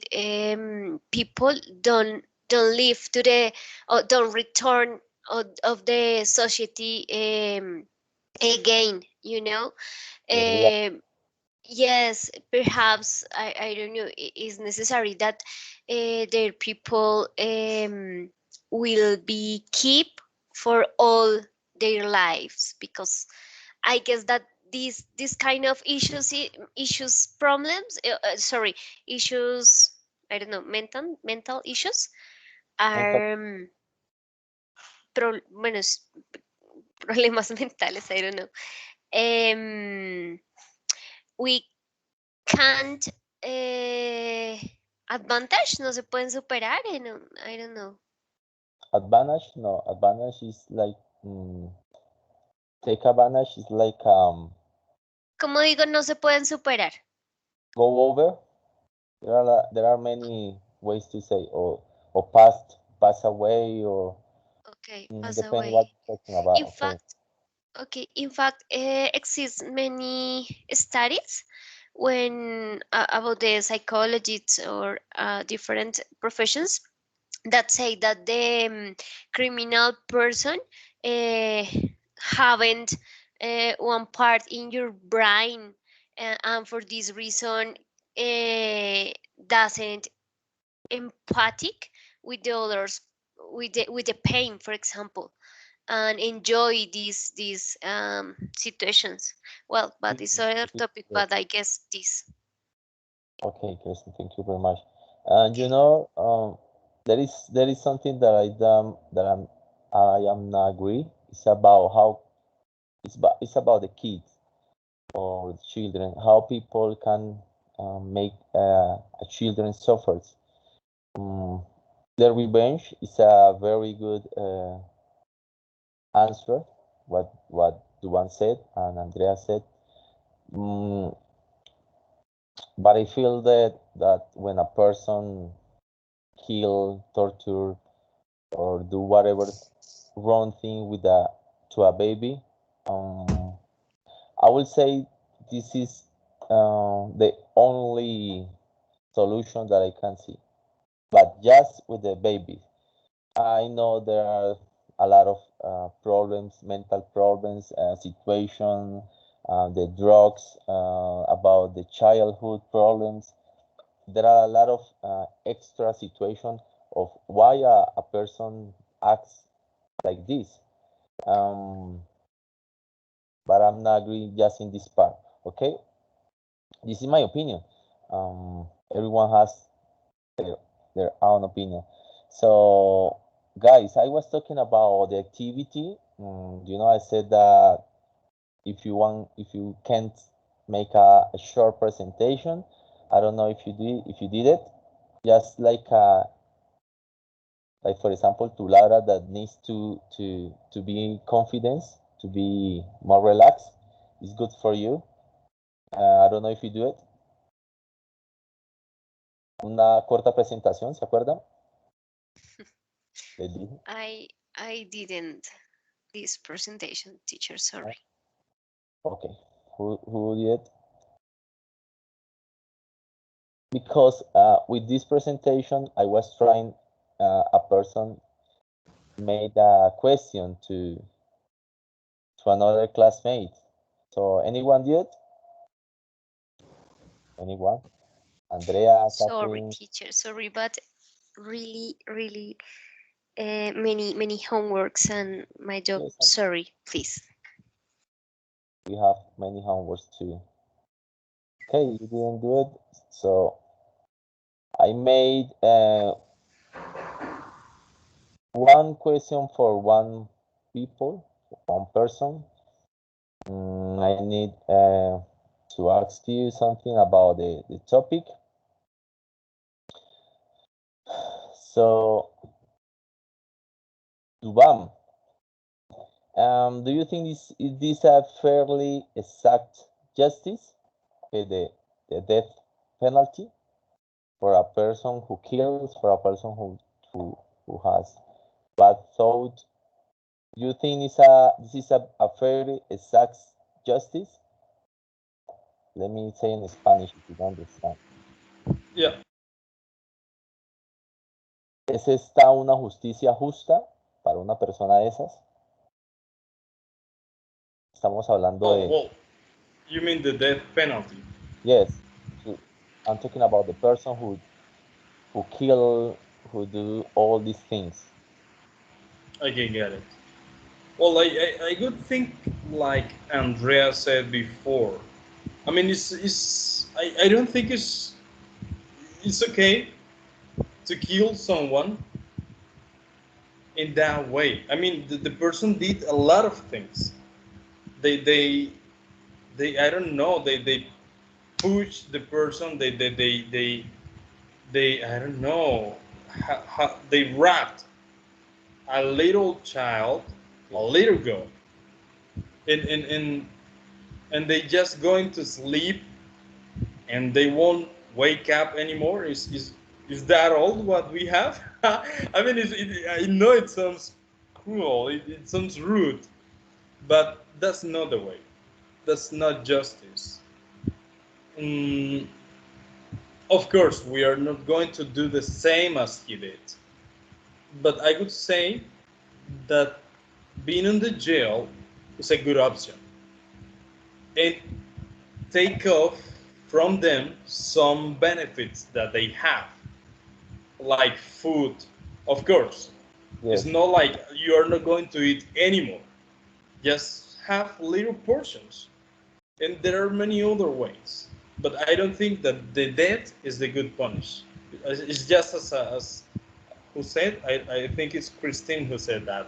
people don't live to the, or don't return of the society again, you know. the real, um, Yes, perhaps I don't know. It is necessary that their people will be keep for all their lives, because I guess that these kind of issues, problems, sorry, issues, I don't know, mental issues mental, are bueno, problemas mentales, I don't know. We can't advantage, no se pueden superar, I don't know. advantage? No, advantage is like, take advantage is like, Como digo, no se pueden superar. go over. There are many ways to say, or pass away, or Okay, pass depend away. what you're talking about. In Okay. fact, okay, in fact, exist many studies when about the psychologists or different professions that say that the criminal person uh, haven't one part in your brain, and for this reason doesn't empathic with the others, with the pain, for example, and enjoy these situations. Well, but it's other topic, Yeah. but I guess this. Okay, Kristen, thank you very much. And Okay. there is something that I am not agree. It's about how it's about the kids or the children, how people can make a children suffer. Um, the revenge is a very good answer. What Duan said and Andrea said. Mm, but I feel that when a person kill, torture, or do whatever wrong thing with a to a baby, um, I will say this is the only solution that I can see. But just with the baby, I know there are a lot of problems, mental problems, situation, the drugs, about the childhood problems. There are a lot of extra situations of why a person acts like this. But I'm not agreeing just in this part, okay? This is my opinion. Everyone has their own opinion. So, guys, I was talking about the activity. I said that if you can't make a short presentation, I don't know if you did it, just like for example to Laura that needs to be confidence, to be more relaxed. It's good for you. I don't know if you do it. Una corta presentación, ¿se acuerdan? Les dije. I didn't this presentation, teacher, sorry. Okay, who did? Because with this presentation, I was trying, a person made a question to another classmate. So anyone did? Anyone? Andrea, Sorry, Catherine? teacher, sorry, but really, really many homeworks and my job. Yes, Sorry, please. we have many homeworks too. Okay, you didn't do it, so I made one question for one person. I need to ask you something about the topic. So, Dubam, do you think is this a fairly exact justice, the death penalty for a person who kills, for a person who has bad thought? Do you think this is a fairly exact justice? Let me say in Spanish if you don't understand. Yeah. ¿Es esta una justicia justa para una persona de esas? Estamos hablando de... Well, you mean the death penalty? Yes. I'm talking about the person who kill, who do all these things. I can get it. Well, I could think like Andrea said before. I mean, I don't think it's okay to kill someone in that way. I mean, the person did a lot of things. They I don't know. They push the person. They I don't know. They wrapped a little child, a little girl, and they just going to sleep, and they won't wake up anymore. Is that all what we have? I mean, I know it sounds cruel. It sounds rude, but that's not the way. That's not justice. Mm, of course, we are not going to do the same as he did, but I would say that being in the jail is a good option, and take off from them some benefits that they have, like food. Of course, Yes. it's not like you are not going to eat anymore. Just have little portions, and there are many other ways. But I don't think that the death is the good punish. It's just as who said. I think it's Christine who said that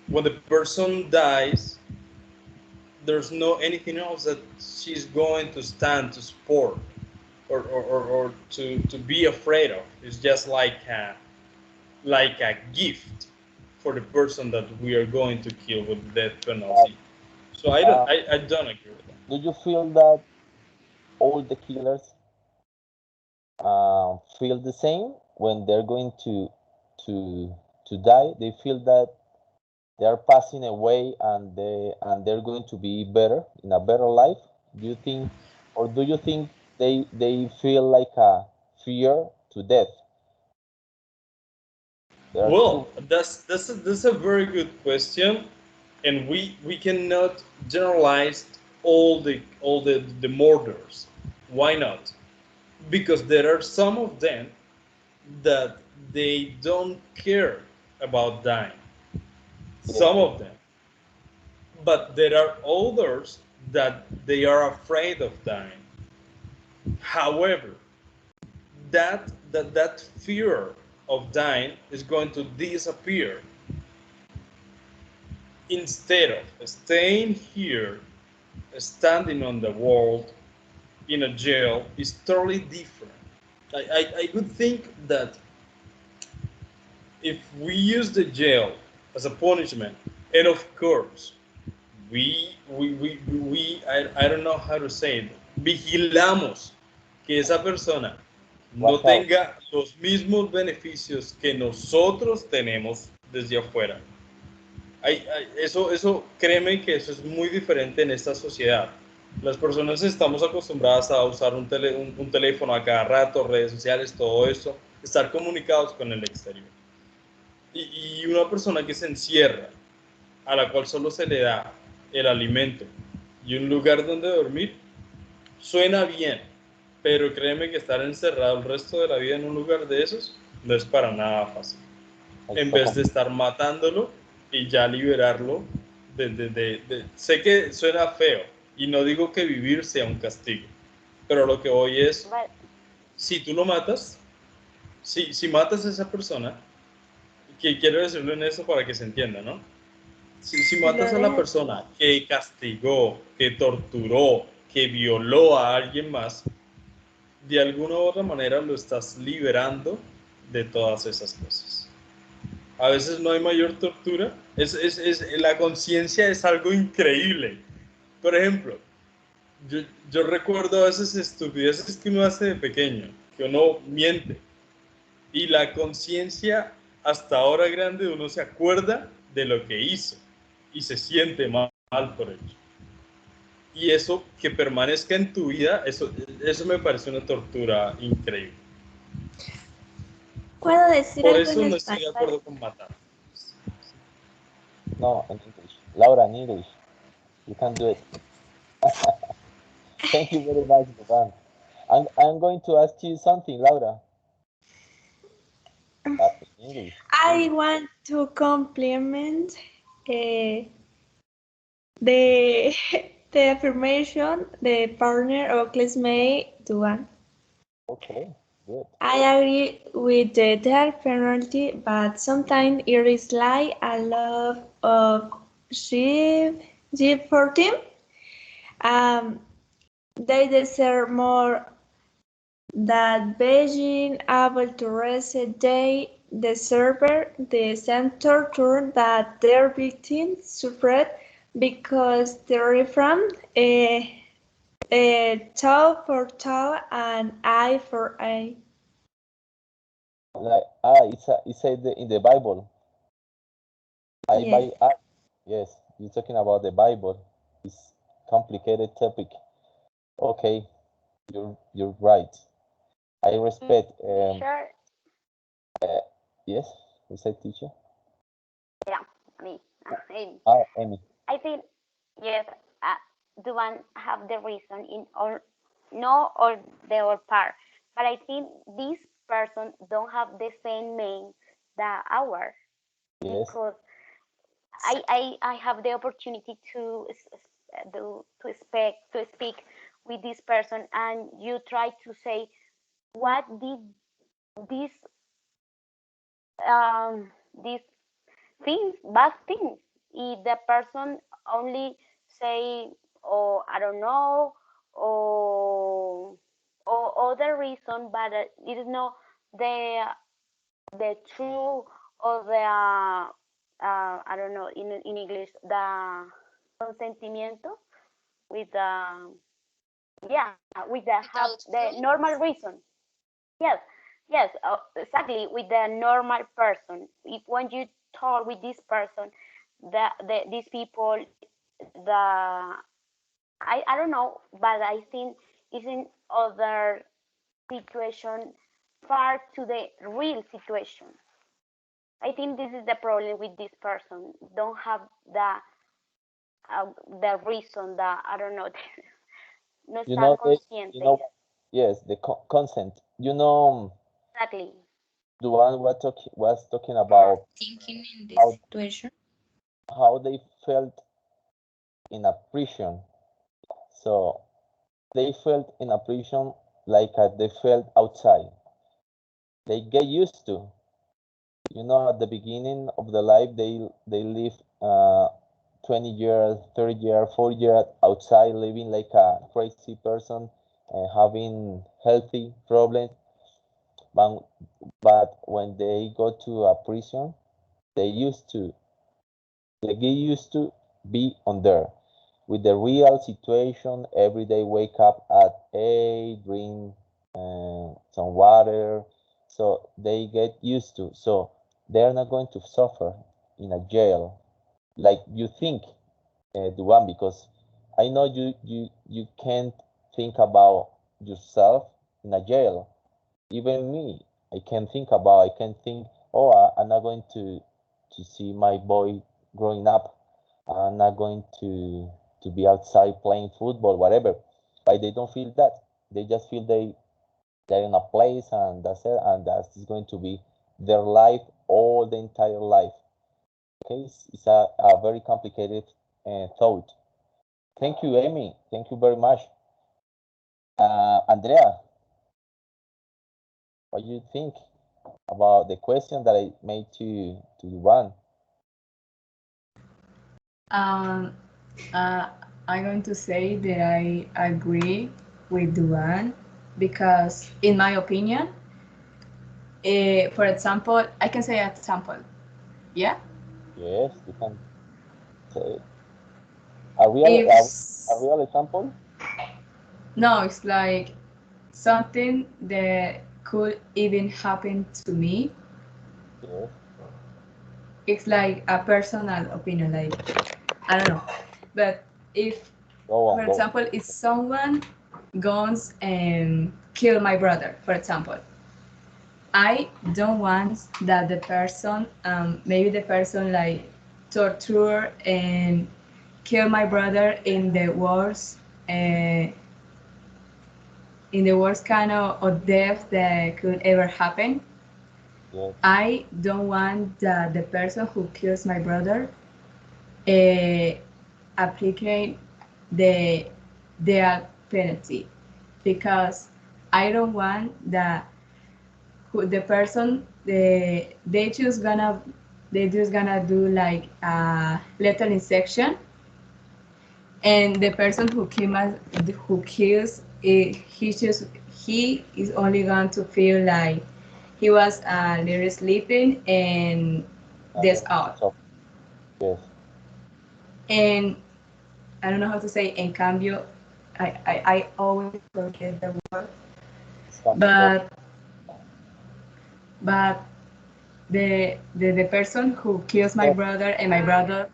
when the person dies, there's no anything else that she's going to stand to support or to be afraid of. It's just like a gift for the person that we are going to kill with the death penalty. So I don't agree with that. Do you feel that all the killers feel the same when they're going to die? They feel that they are passing away and they're going to be better in a better life. Do you think, or do you think they feel like a fear to death? Well, that's a very good question. and we cannot generalize all the murders. Why not? Because there are some of them that they don't care about dying. Some of them, but there are others that they are afraid of dying. However, that fear of dying is going to disappear instead of staying here, standing on the wall in a jail is totally different. I would think that if we use the jail as a punishment, and of course, I don't know how to say it, vigilamos que esa persona no tenga los mismos beneficios que nosotros tenemos desde afuera. Eso, créeme que eso es muy diferente en esta sociedad. Las personas estamos acostumbradas a usar un teléfono a cada rato, redes sociales, todo eso, estar comunicados con el exterior. Y una persona que se encierra, a la cual solo se le da el alimento y un lugar donde dormir, suena bien, pero créeme que estar encerrado el resto de la vida en un lugar de esos no es para nada fácil. En vez de estar matándolo y ya liberarlo sé que suena feo y no digo que vivir sea un castigo, pero lo que voy es, si tú lo matas, si matas a esa persona, que quiero decirlo en eso para que se entienda, ¿no? Si matas a la persona que castigó, que torturó, que violó a alguien más, de alguna u otra manera lo estás liberando de todas esas cosas. A veces no hay mayor tortura. La conciencia es algo increíble. Por ejemplo, yo recuerdo a veces estupideces que uno hace de pequeño, que uno miente. Y la conciencia, hasta ahora grande, uno se acuerda de lo que hizo y se siente mal por ello. Y eso, que permanezca en tu vida, eso me parece una tortura increíble. ¿Puedo decir por algo eso en no español? estoy de acuerdo con matar. No, in English. Laura, in English. You can do it. Thank you very much, Ivan. I'm going to ask you something, Laura. In English. I want to compliment the the affirmation the partner of classmate Duan. Okay, good. I agree with the death penalty, but sometimes it is like a lot of sheep for them. They deserve more that Beijing able to reset they deserve the same torture that their victims suffered because they're from toe for toe and eye for eye. Like it said in the Bible. Eye by eye. Yes, you're talking about the Bible. It's complicated topic. Okay, you're right. I respect. Sure. Yes, you said teacher. Yeah, me. Amy. I think yes. The one have the reason in all, no, or the other part, but I think this person don't have the same name that our. Yes. Because I have the opportunity to speak with this person, and you try to say what did this these things, bad things, if the person only say, oh, I don't know, or other reason, but it is not the true, or the I don't know in English, the consentimiento, with the with the normal reason. Yes, yes, exactly, with the normal person. If when you talk with this person, these people, I don't know, but I think it's in other situation far to the real situation. I think this is the problem with this person. Don't have the reason that I don't know. No You están know, you conscientes. know, yes, the consent. You know, Exactly. the one was talking about Thinking in this how situation. how they felt in a prison. So they felt in a prison like they felt outside. They get used to. You know, at the beginning of the life, they live 20 years, 30 years, 40 years outside, living like a crazy person, having healthy problems. But, but when they go to a prison, they used to they get used to be on there with the real situation. Every day, wake up at 8, drink some water, so they get used to. So they're not going to suffer in a jail like you think, Duan, because I know you can't think about yourself in a jail. Even me, I can think, oh, I'm not going to see my boy growing up. I'm not going to be outside playing football, whatever. But they don't feel that. They just feel they're in a place and that's it, and that's going to be their life all the entire life. Okay, it's a very complicated thought. Thank you, Amy. Thank you very much. Andrea, what do you think about the question that I made to Juan? Um, I'm going to say that I agree with Duan because, in my opinion, for example, I can say example. Yeah. Yes, you can say a If real example. no, it's like something that could even happen to me. Yes, It's like a personal opinion. Like I don't know, but if, go for on, go. example, if someone goes and kill my brother, for example, I don't want that the person, maybe the person like torture and kill my brother uh, in the worst kind of death that could ever happen. Yes, I don't want that the person who kills my brother uh, applicate the their penalty because I don't want that the person they just gonna do like a lethal injection, and the person who kills he is only going to feel like he was a little sleeping and a that's little all. so yes, And I don't know how to say en cambio, I always forget the word, it's complicated. but but the person who kills my Instead, brother and my brother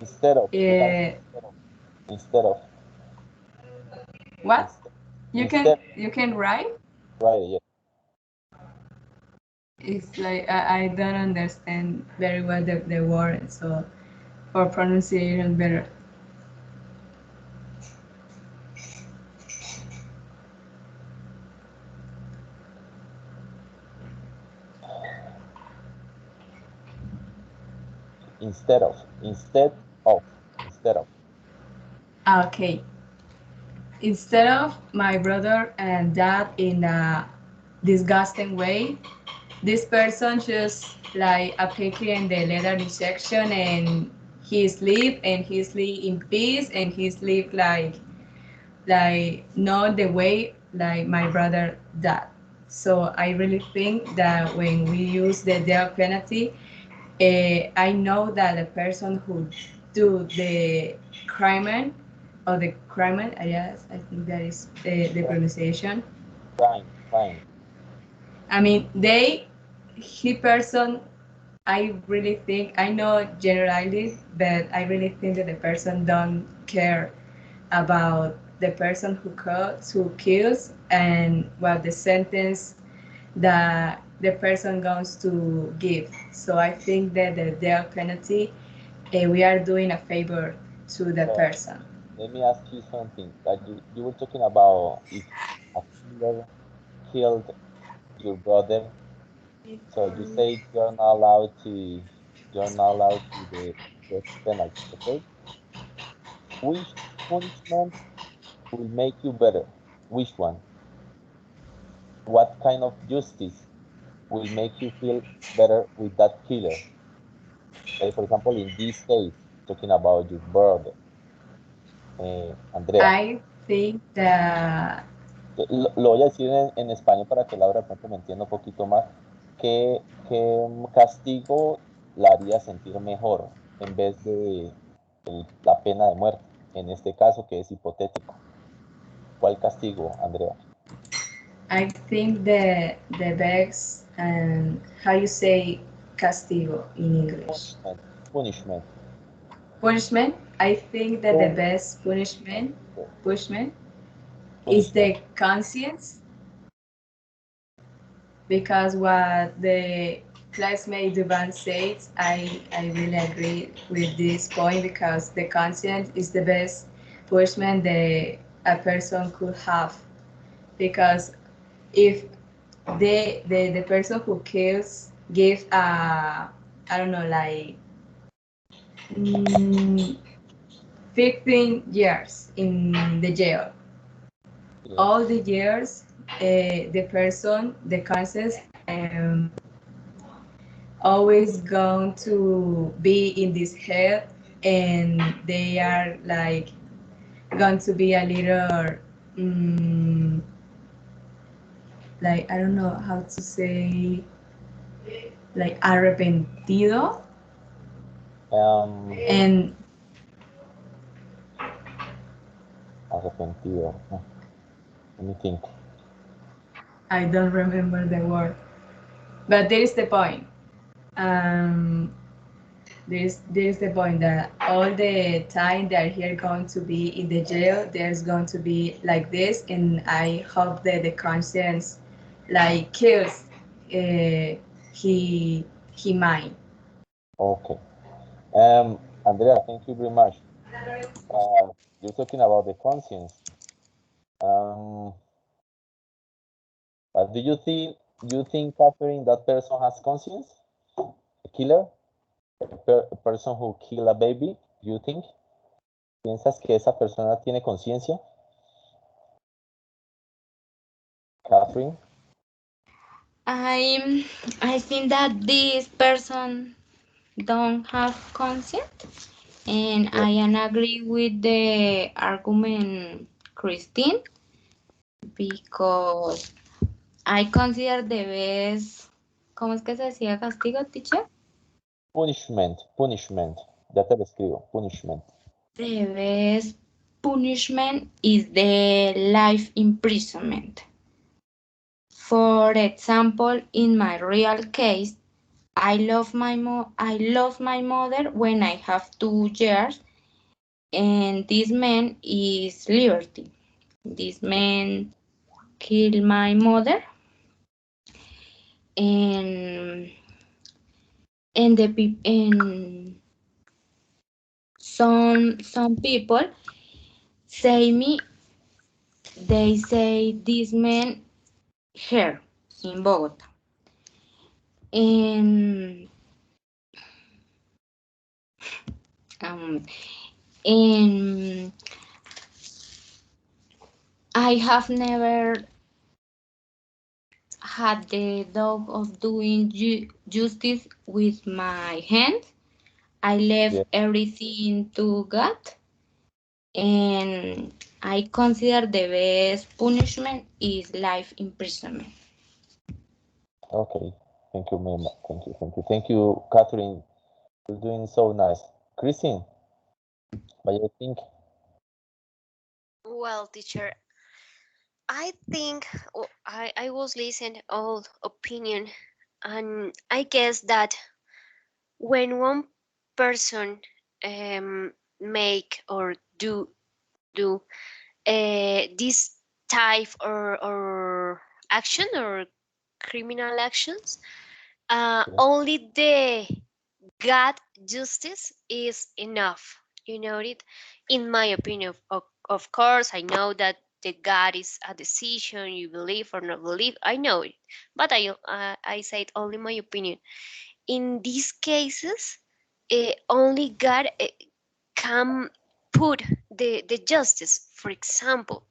instead of you can uh, instead of what instead, you can instead you can write. right, yeah. It's like I don't understand very well the word, so for pronunciation better. Instead of instead of Okay, instead of my brother and dad in a disgusting way, this person just like appliquing the leather injection and he sleep in peace and he sleep like not the way like my brother did. So I really think that when we use the death penalty, I know that the person who do the crime or the crime, yes, I think that is the pronunciation. crime. I mean, he person, I really think, I know generally, but I really think that the person don't care about the person who kills and what the sentence that the person goes to give. So I think that the death penalty, we are doing a favor to the So person. let me ask you something. That you were talking about if a killer killed your brother. So you say you're not allowed to the death penalty, okay? Which punishment will make you better? Which one? What kind of justice will make you feel better with that killer? Say, for example, in this case, talking about your brother, Andrea. I think that Lo voy a decir en español para que Laura de pronto me entienda un poquito más. ¿Qué castigo la haría sentir mejor en vez de la pena de muerte? En este caso, que es hipotético. ¿Cuál castigo, Andrea? I think the best and how you say castigo in English. Punishment. Punishment. I think that the Punishment. best punishment is the conscience, because what the classmate Duban says, I really agree with this point, because the conscience is the best punishment that a person could have, because if the person who kills gives I don't know, like 15 years in the jail, Yes. all the years the person, the conscience, always going to be in this head, and they are like going to be a little like, I don't know how to say, like arrepentido, and Arrepentido. Let me think. I don't remember the word, but there is the point. There's the point that all the time they're here going to be in the jail, there's going to be like this, and I hope that the conscience like kills he mind. Okay. Andrea, thank you very much. You're talking about the conscience. But do you think, Catherine, that person has conscience? A killer? A person who kill a baby? You think? ¿Piensas que esa persona tiene conciencia? Catherine? I think that this person don't have conscience, and Yeah. I am agree with the argument Christine, because I consider the best, ¿cómo es que se decía castigo, teacher? Punishment. Ya te lo escribo. Punishment. The best punishment is the life imprisonment. For example, in my real case, I lost my mother when I have 2 years, and this man is liberty. This man killed my mother, and some people they say this man here in Bogota, and and I have never had the dog of doing justice with my hands. I left Yeah. everything to God, and I consider the best punishment is life imprisonment. Okay. Thank you, Mema. Thank you. Thank you, Catherine. You're doing so nice. Christine, what do you think? Well, teacher, I think I was listening all opinion, and I guess that when one person make or do this type or action or criminal actions, Yeah. only the God justice is enough You know it. In my opinion, of course, I know that the God is a decision you believe or not believe. I know it, but I said only my opinion. In these cases, only God can put the justice. For example,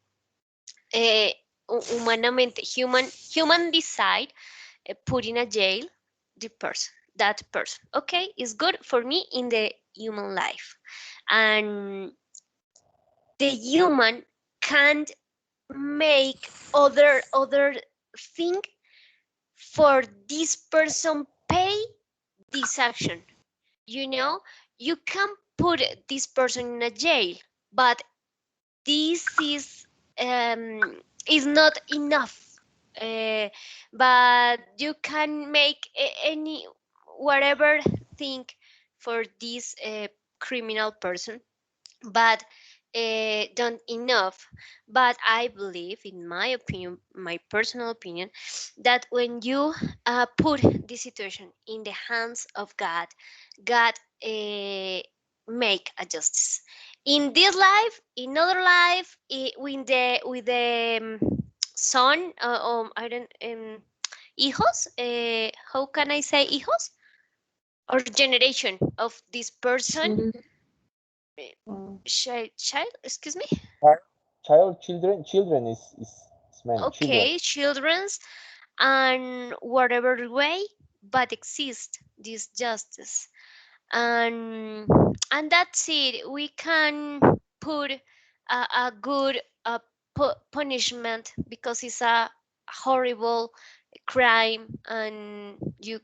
humanamente, human decide put in a jail the person, that person. Okay, it's good for me in the human life, and the human can't make other thing for this person pay this action. You know, you can put this person in a jail, but this is not enough. Uh, but you can make any whatever thing for this criminal person, but don't enough. But I believe, in my opinion, my personal opinion, that when you put this situation in the hands of God, God make a justice in this life, in other life, with the son, I don't hijos. How can I say hijos? Or generation of this person. Child, excuse me. Children is meant, children. Okay, children's, and whatever way, but exist this justice, and that's it. We can put a good punishment because it's a horrible crime, and you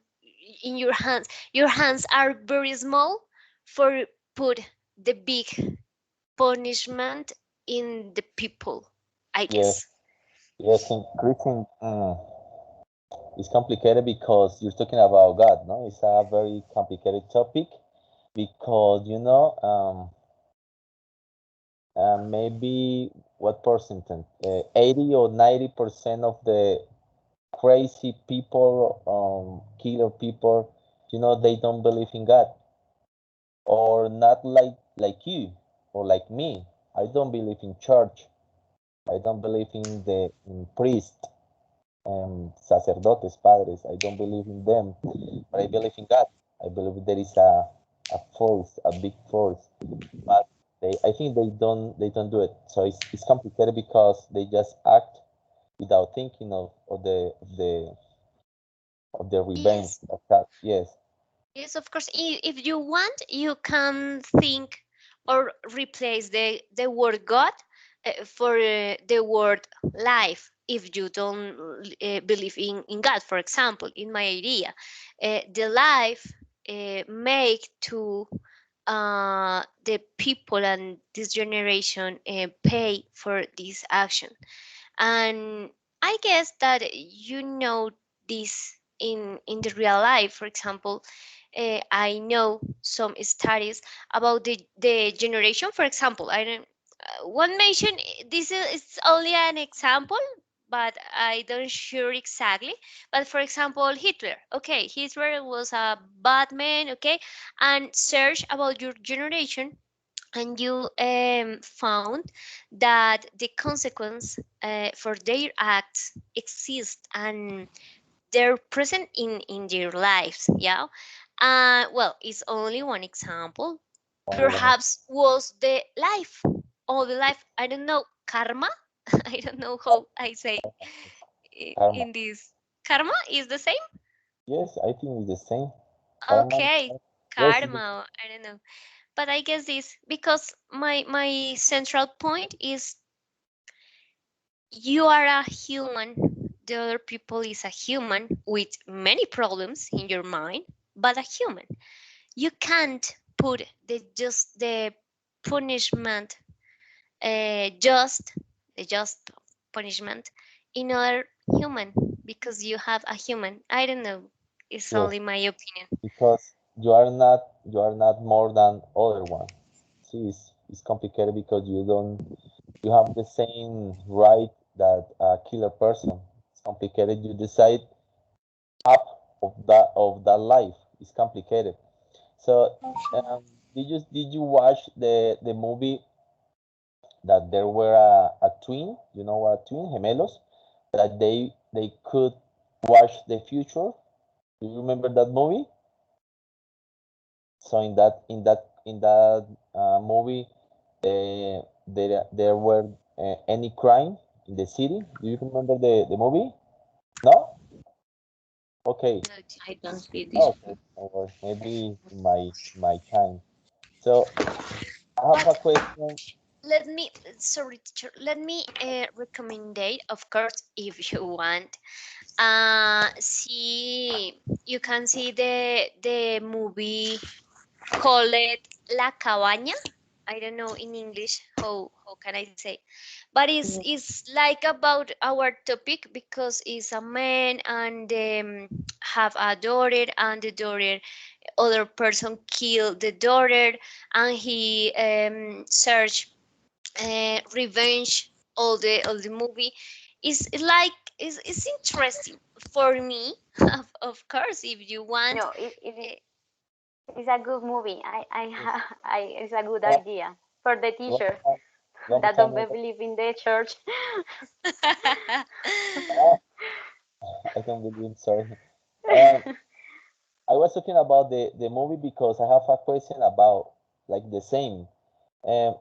in your hands are very small for put the big punishment in the people, I Yes, guess. yes, increasing. It's complicated because you're talking about God, no? It's a very complicated topic because maybe what percentage? 80 or 90% of the crazy people, killer people, they don't believe in God, or not like you or like me. I don't believe in church. I don't believe in priest, sacerdotes, padres. I don't believe in them, but I believe in God. I believe there is a force, a big force, but I think they don't do it. So it's complicated because they just act without thinking of the revenge Yes, of that. Yes, yes, of course. If you want, you can think or replace the word God for the word life. If you don't believe in God, for example, in my idea, the life make to the people and this generation pay for this action. And I guess that this in the real life. For example, I know some studies about the generation. For example, I don't one mention, this is it's only an example, but I don't sure exactly. But for example, Hitler. Okay, Hitler was a bad man. Okay, and search about your generation, and you found that the consequence for their acts exist, and they're present in their lives. Yeah. Well, it's only one example. only one Perhaps was the life, or the life, I don't know, karma. I don't know how I say karma. in this. Karma is the same. Yes, I think it's the same. Karma. Okay, Yes, karma, I don't know, but I guess this, because my central point is, you are a human, the other people is a human with many problems in your mind, but a human. You can't put the punishment, just the just punishment in other human, because you have a human. I don't know, it's yes, only my opinion. because you are not more than other one. See, it's complicated because you have the same right that a killer person. It's complicated. You decide half of that life. It's complicated. So did you watch the movie that there were a twin, you know, a twin, gemelos, that they could watch the future? Do you remember that movie? So in that movie, there were any crime in the city. Do you remember the movie? No? Okay. No, I don't see this. Okay. Or maybe my time. So I have a But question. let me, sorry, teacher, let me recommend, of course, if you want. See, you can see the movie called La Cabaña. I don't know in English how can I say, but it's like about our topic because it's a man and have a daughter, and the daughter, other person killed the daughter, and he search revenge. All the movie is like it's interesting for me. Of course, if you want. No, eh, it's a good movie. Yes. It's a good One, idea for the one teacher more time. One more that time. don't believe in the church. I don't believe. Sorry. Um, I was talking about the movie because I have a question about like the same. Um,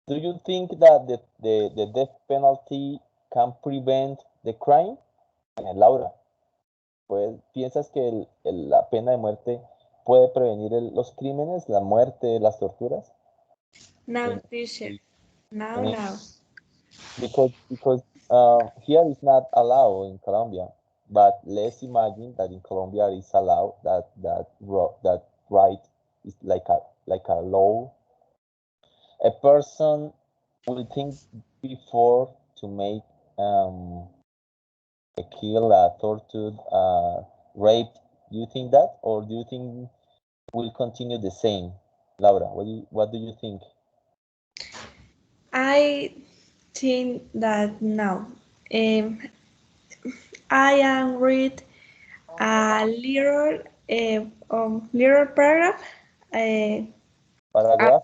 do you think that the death penalty can prevent the crime? Laura, pues, ¿piensas que la pena de muerte puede prevenir los crímenes, la muerte, las torturas? Now, In, teacher. in Now. because here is not allowed in Colombia, but let's imagine that in Colombia it is allowed that right is like a law. A person will think before to make a kill, a tortured, rape. Do you think that, or do you think will continue the same? Laura, what do you think? I think that now. Um, I am read a little paragraph uh, Paragraph about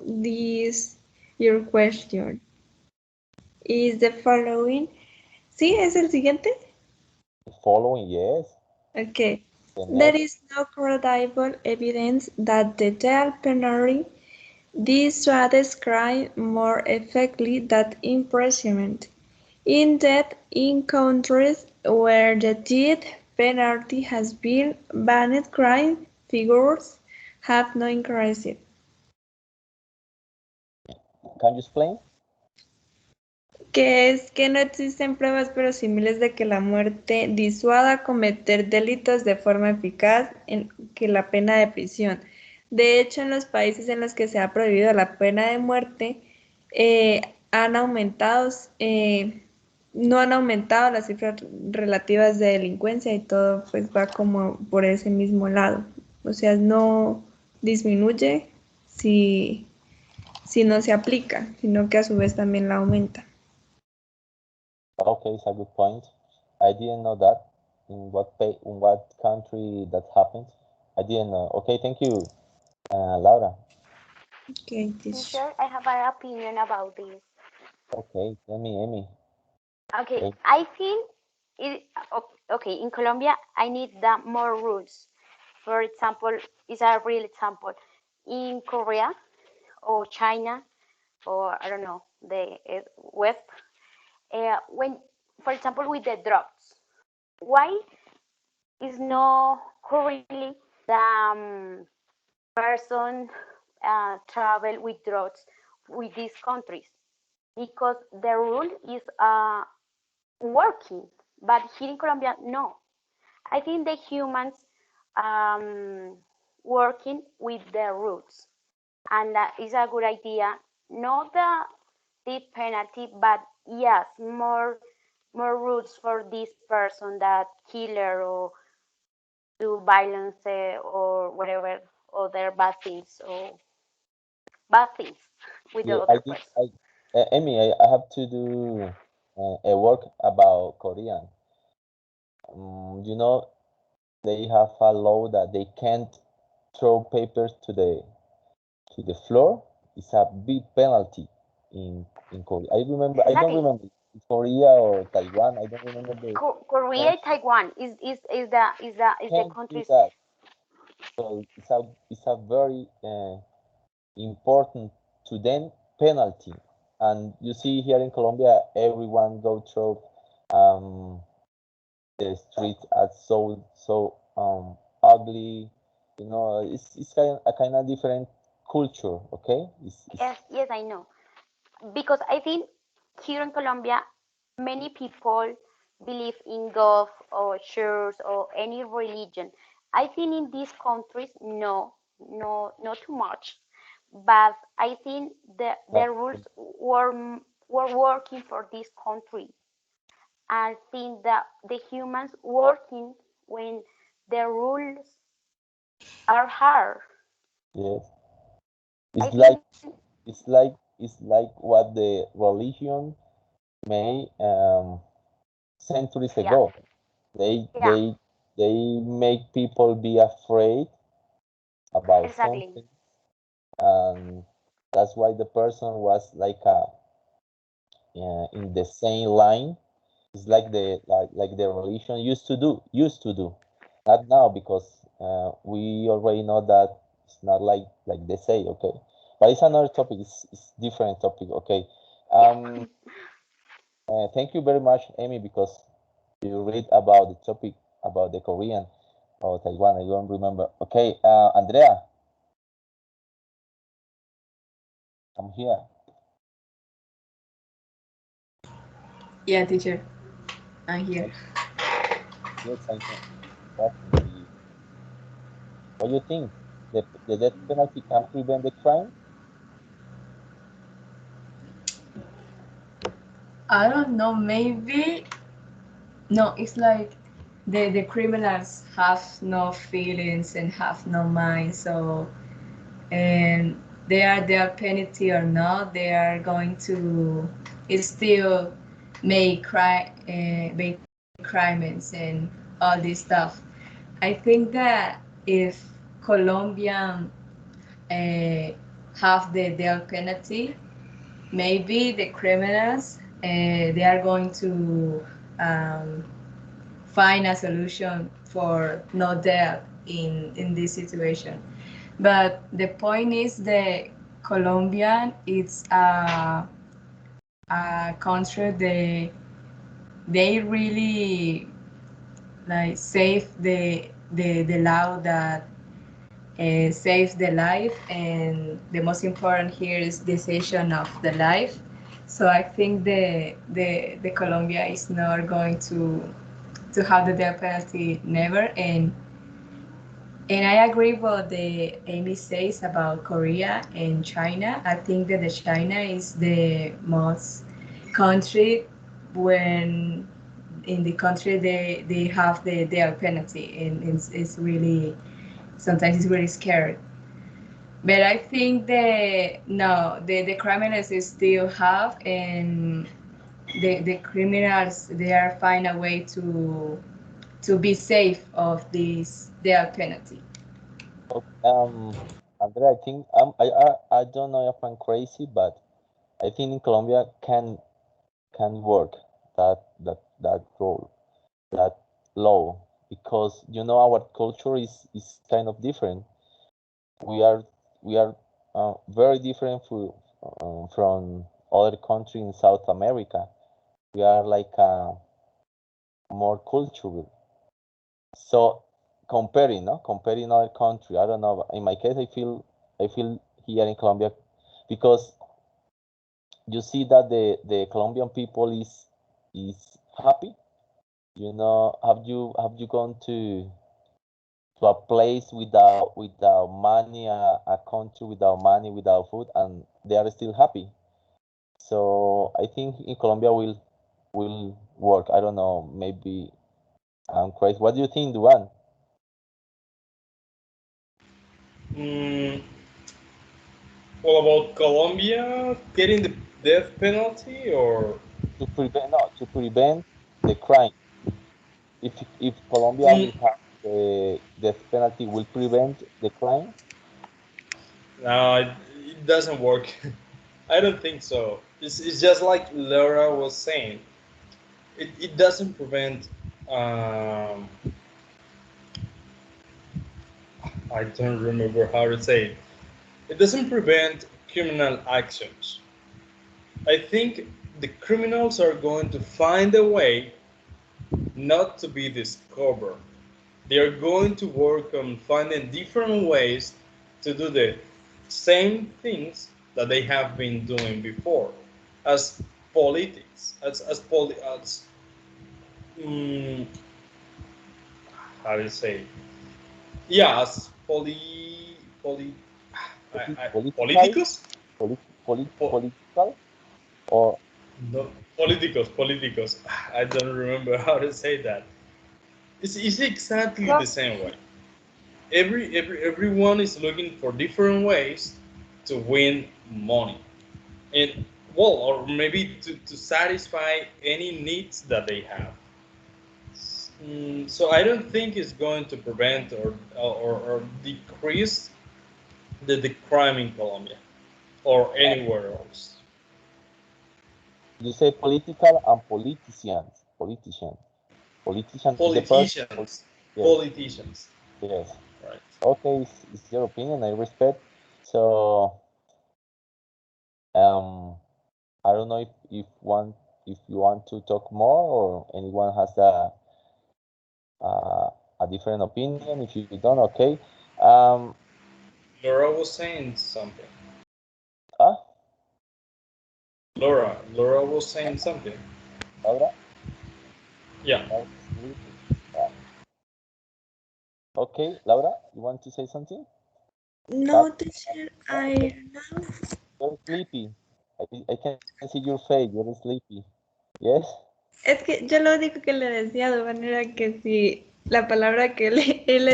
this your question. Is the following. ¿Sí? ¿Es el siguiente? following, yes. Okay. The There next, is no credible evidence that the death penalty dissuades crime more effectively than imprisonment. Indeed, in countries where the death penalty has been banned, crime figures have not increased. can you explain? Que es que no existen pruebas verosímiles de que la muerte disuada cometer delitos de forma eficaz que la pena de prisión. De hecho, en los países en los que se ha prohibido la pena de muerte, han aumentado, no han aumentado las cifras relativas de delincuencia y todo pues va como por ese mismo lado. O sea, no disminuye si no se aplica, sino que a su vez también la aumenta. Okay, it's a good point. I didn't know that. In what country that happened? I didn't know. Okay, thank you, Laura. Okay, this. Teacher, I have an opinion about this. Okay, tell me, Amy. Okay, Okay, I think it. Okay, in Colombia, I need more rules. For example, is a real example. In Korea or China or I don't know the West, when, for example, with the drugs, why is no currently the person travel with drugs with these countries? Because the rule is working, but here in Colombia, no. I think the humans um, working with the rules, and that is a good idea. Not the penalty, but yes, more rules for this person that killer or do violence or whatever other bad things with the yeah, other person. Amy, I have to do a work about Korean. You know, they have a law that they can't throw papers to the floor is a big penalty in Korea. I remember. I don't Exactly. remember if Korea or Taiwan. I don't remember the Korea, Taiwan is the can't do countries. that. So it's a very important to them penalty. And you see here in Colombia, everyone go through the streets are so ugly. You know, it's kind of different culture. Okay, Yes, I know. Because I think here in Colombia, many people believe in God or church or any religion. I think in these countries, not too much. But I think the rules were working for this country. I think that the humans working when the rules are hard. yes. I It's like think it's like what the religion made centuries yeah, ago. They yeah, they they make people be afraid about exactly. something, and that's why the person was like in the same line. It's like the religion used to do, not now because we already know that it's not like they say. Okay, but it's another topic. It's different topic. Okay. Yeah. Thank you very much, Amy, because you read about the topic about the Korean or Taiwan. I don't remember. Okay, Andrea, I'm here. Yeah, teacher, I'm here. Yes, I know. Definitely. What do you think? The death penalty can prevent the crime? I don't know, maybe no, it's like the criminals have no feelings and have no mind, so and they are their penalty or not, they are going to still make crimes and all this stuff. I think that if Colombian uh, have the death penalty, maybe the criminals they are going to um, find a solution for no death in this situation. But the point is the Colombian it's a country they really like save the law that saves the life, and the most important here is decision of the life. So I think the Colombia is not going to have the death penalty never. And I agree what the Amy says about Korea and China. I think that the China is the most country when in the country they have the death penalty, and it's really sometimes it's really scary. But I think the criminals still have, and the criminals they are find a way to be safe of this death penalty. Okay, Andrea, I think I don't know if I'm crazy, but I think in Colombia can work that role, that law, because our culture is kind of different. We are very different from other countries in South America. We are like more cultural. So comparing other country, I don't know. In my case, I feel here in Colombia because you see that the Colombian people is happy. Have you gone to a place without money, a country without money, without food, and they are still happy. So I think in Colombia will work. I don't know. Maybe I'm crazy. What do you think, Duan? Mm, well, about Colombia getting the death penalty, or To prevent the crime. If Colombia mm, will have the death penalty, will prevent the crime. uh, it doesn't work. I don't think so. It's just like Laura was saying. It doesn't prevent. I don't remember how to say it. It doesn't prevent criminal actions. I think the criminals are going to find a way not to be discovered. They are going to work on finding different ways to do the same things that they have been doing before, as politics, as mm, how do you say? Yeah, as Political, politicos. Po- political, or no, politicos. I don't remember how to say that. It's exactly the same way. Everyone is looking for different ways to win money, and well, or maybe to satisfy any needs that they have. So I don't think it's going to prevent or decrease the crime in Colombia or anywhere else. you say political and politicians. Politician is the person. Politicians, Yes, politicians, yes. right? Okay, it's your opinion. I respect. So, I don't know if you want to talk more or anyone has a different opinion. If you don't, okay. Um, Laura was saying something. ah, Laura was saying something. Laura, Yeah. Laura is sleeping. Okay, Laura, you want to say something? No, teacher, I know. You're sleepy. I can see your face. You're sleepy. Yes. Es que yo lo único que le decía de manera que si la palabra que él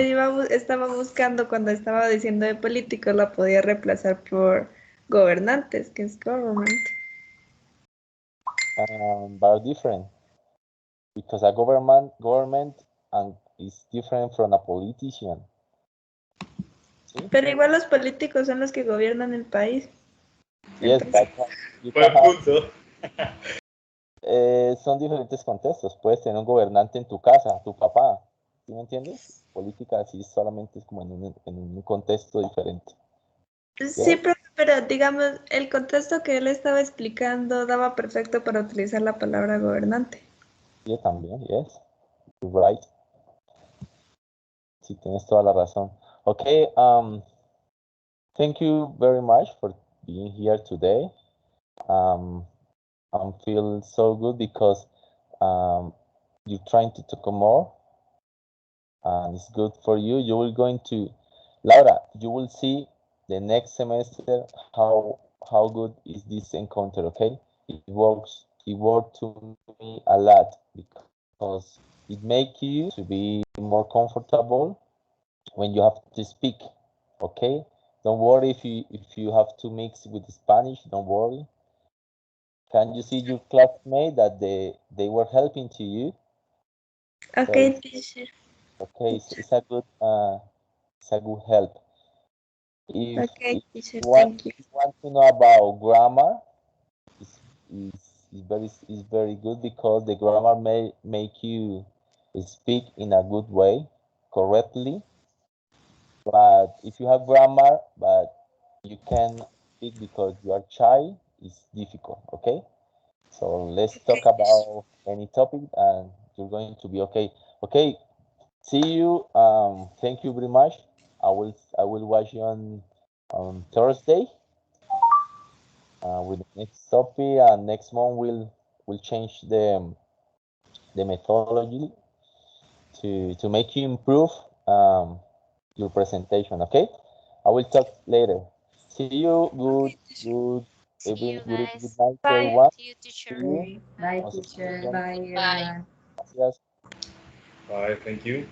estaba buscando cuando estaba diciendo de políticos la podía reemplazar por gobernantes, que es government. But different because a government and is different from a politician. ¿Sí? Pero igual los políticos son los que gobiernan el país. Yes, Entonces, but you Buen can have, punto. son diferentes contextos. Puedes tener un gobernante en tu casa, tu papá. ¿Sí me entiendes? Política sí solamente es como en un contexto diferente. sí, Yes? pero digamos, el contexto que él estaba explicando daba perfecto para utilizar la palabra gobernante. Yo también, yes. You're right. Sí, tienes toda la razón. Okay, thank you very much for being here today. I feel so good because you're trying to talk more, and it's good for you. You will going to, Laura, you will see the next semester how good is this encounter. Okay, it worked to me a lot because it makes you to be more comfortable when you have to speak. Okay, don't worry if you have to mix with Spanish. Don't worry. Can you see your classmate that they were helping to you? Okay, So teacher. okay, it's a good help. Okay, If teacher, you want thank you. if you want to know about grammar, it's, it's very good because the grammar may make you speak in a good way, correctly. But if you have grammar, but you can speak because you are shy, it's difficult. Okay. So let's talk about any topic and you're going to be okay. Okay, see you. Thank you very much. I will watch you on Thursday with the next topic and next month we'll change the methodology to make you improve your presentation, okay? I will talk later. See you. See you Good guys. night, Bye. everyone. See you, See teacher. you. Bye, Nos teacher. escuchamos. Bye, Bye. everyone. Gracias. Bye. Thank you.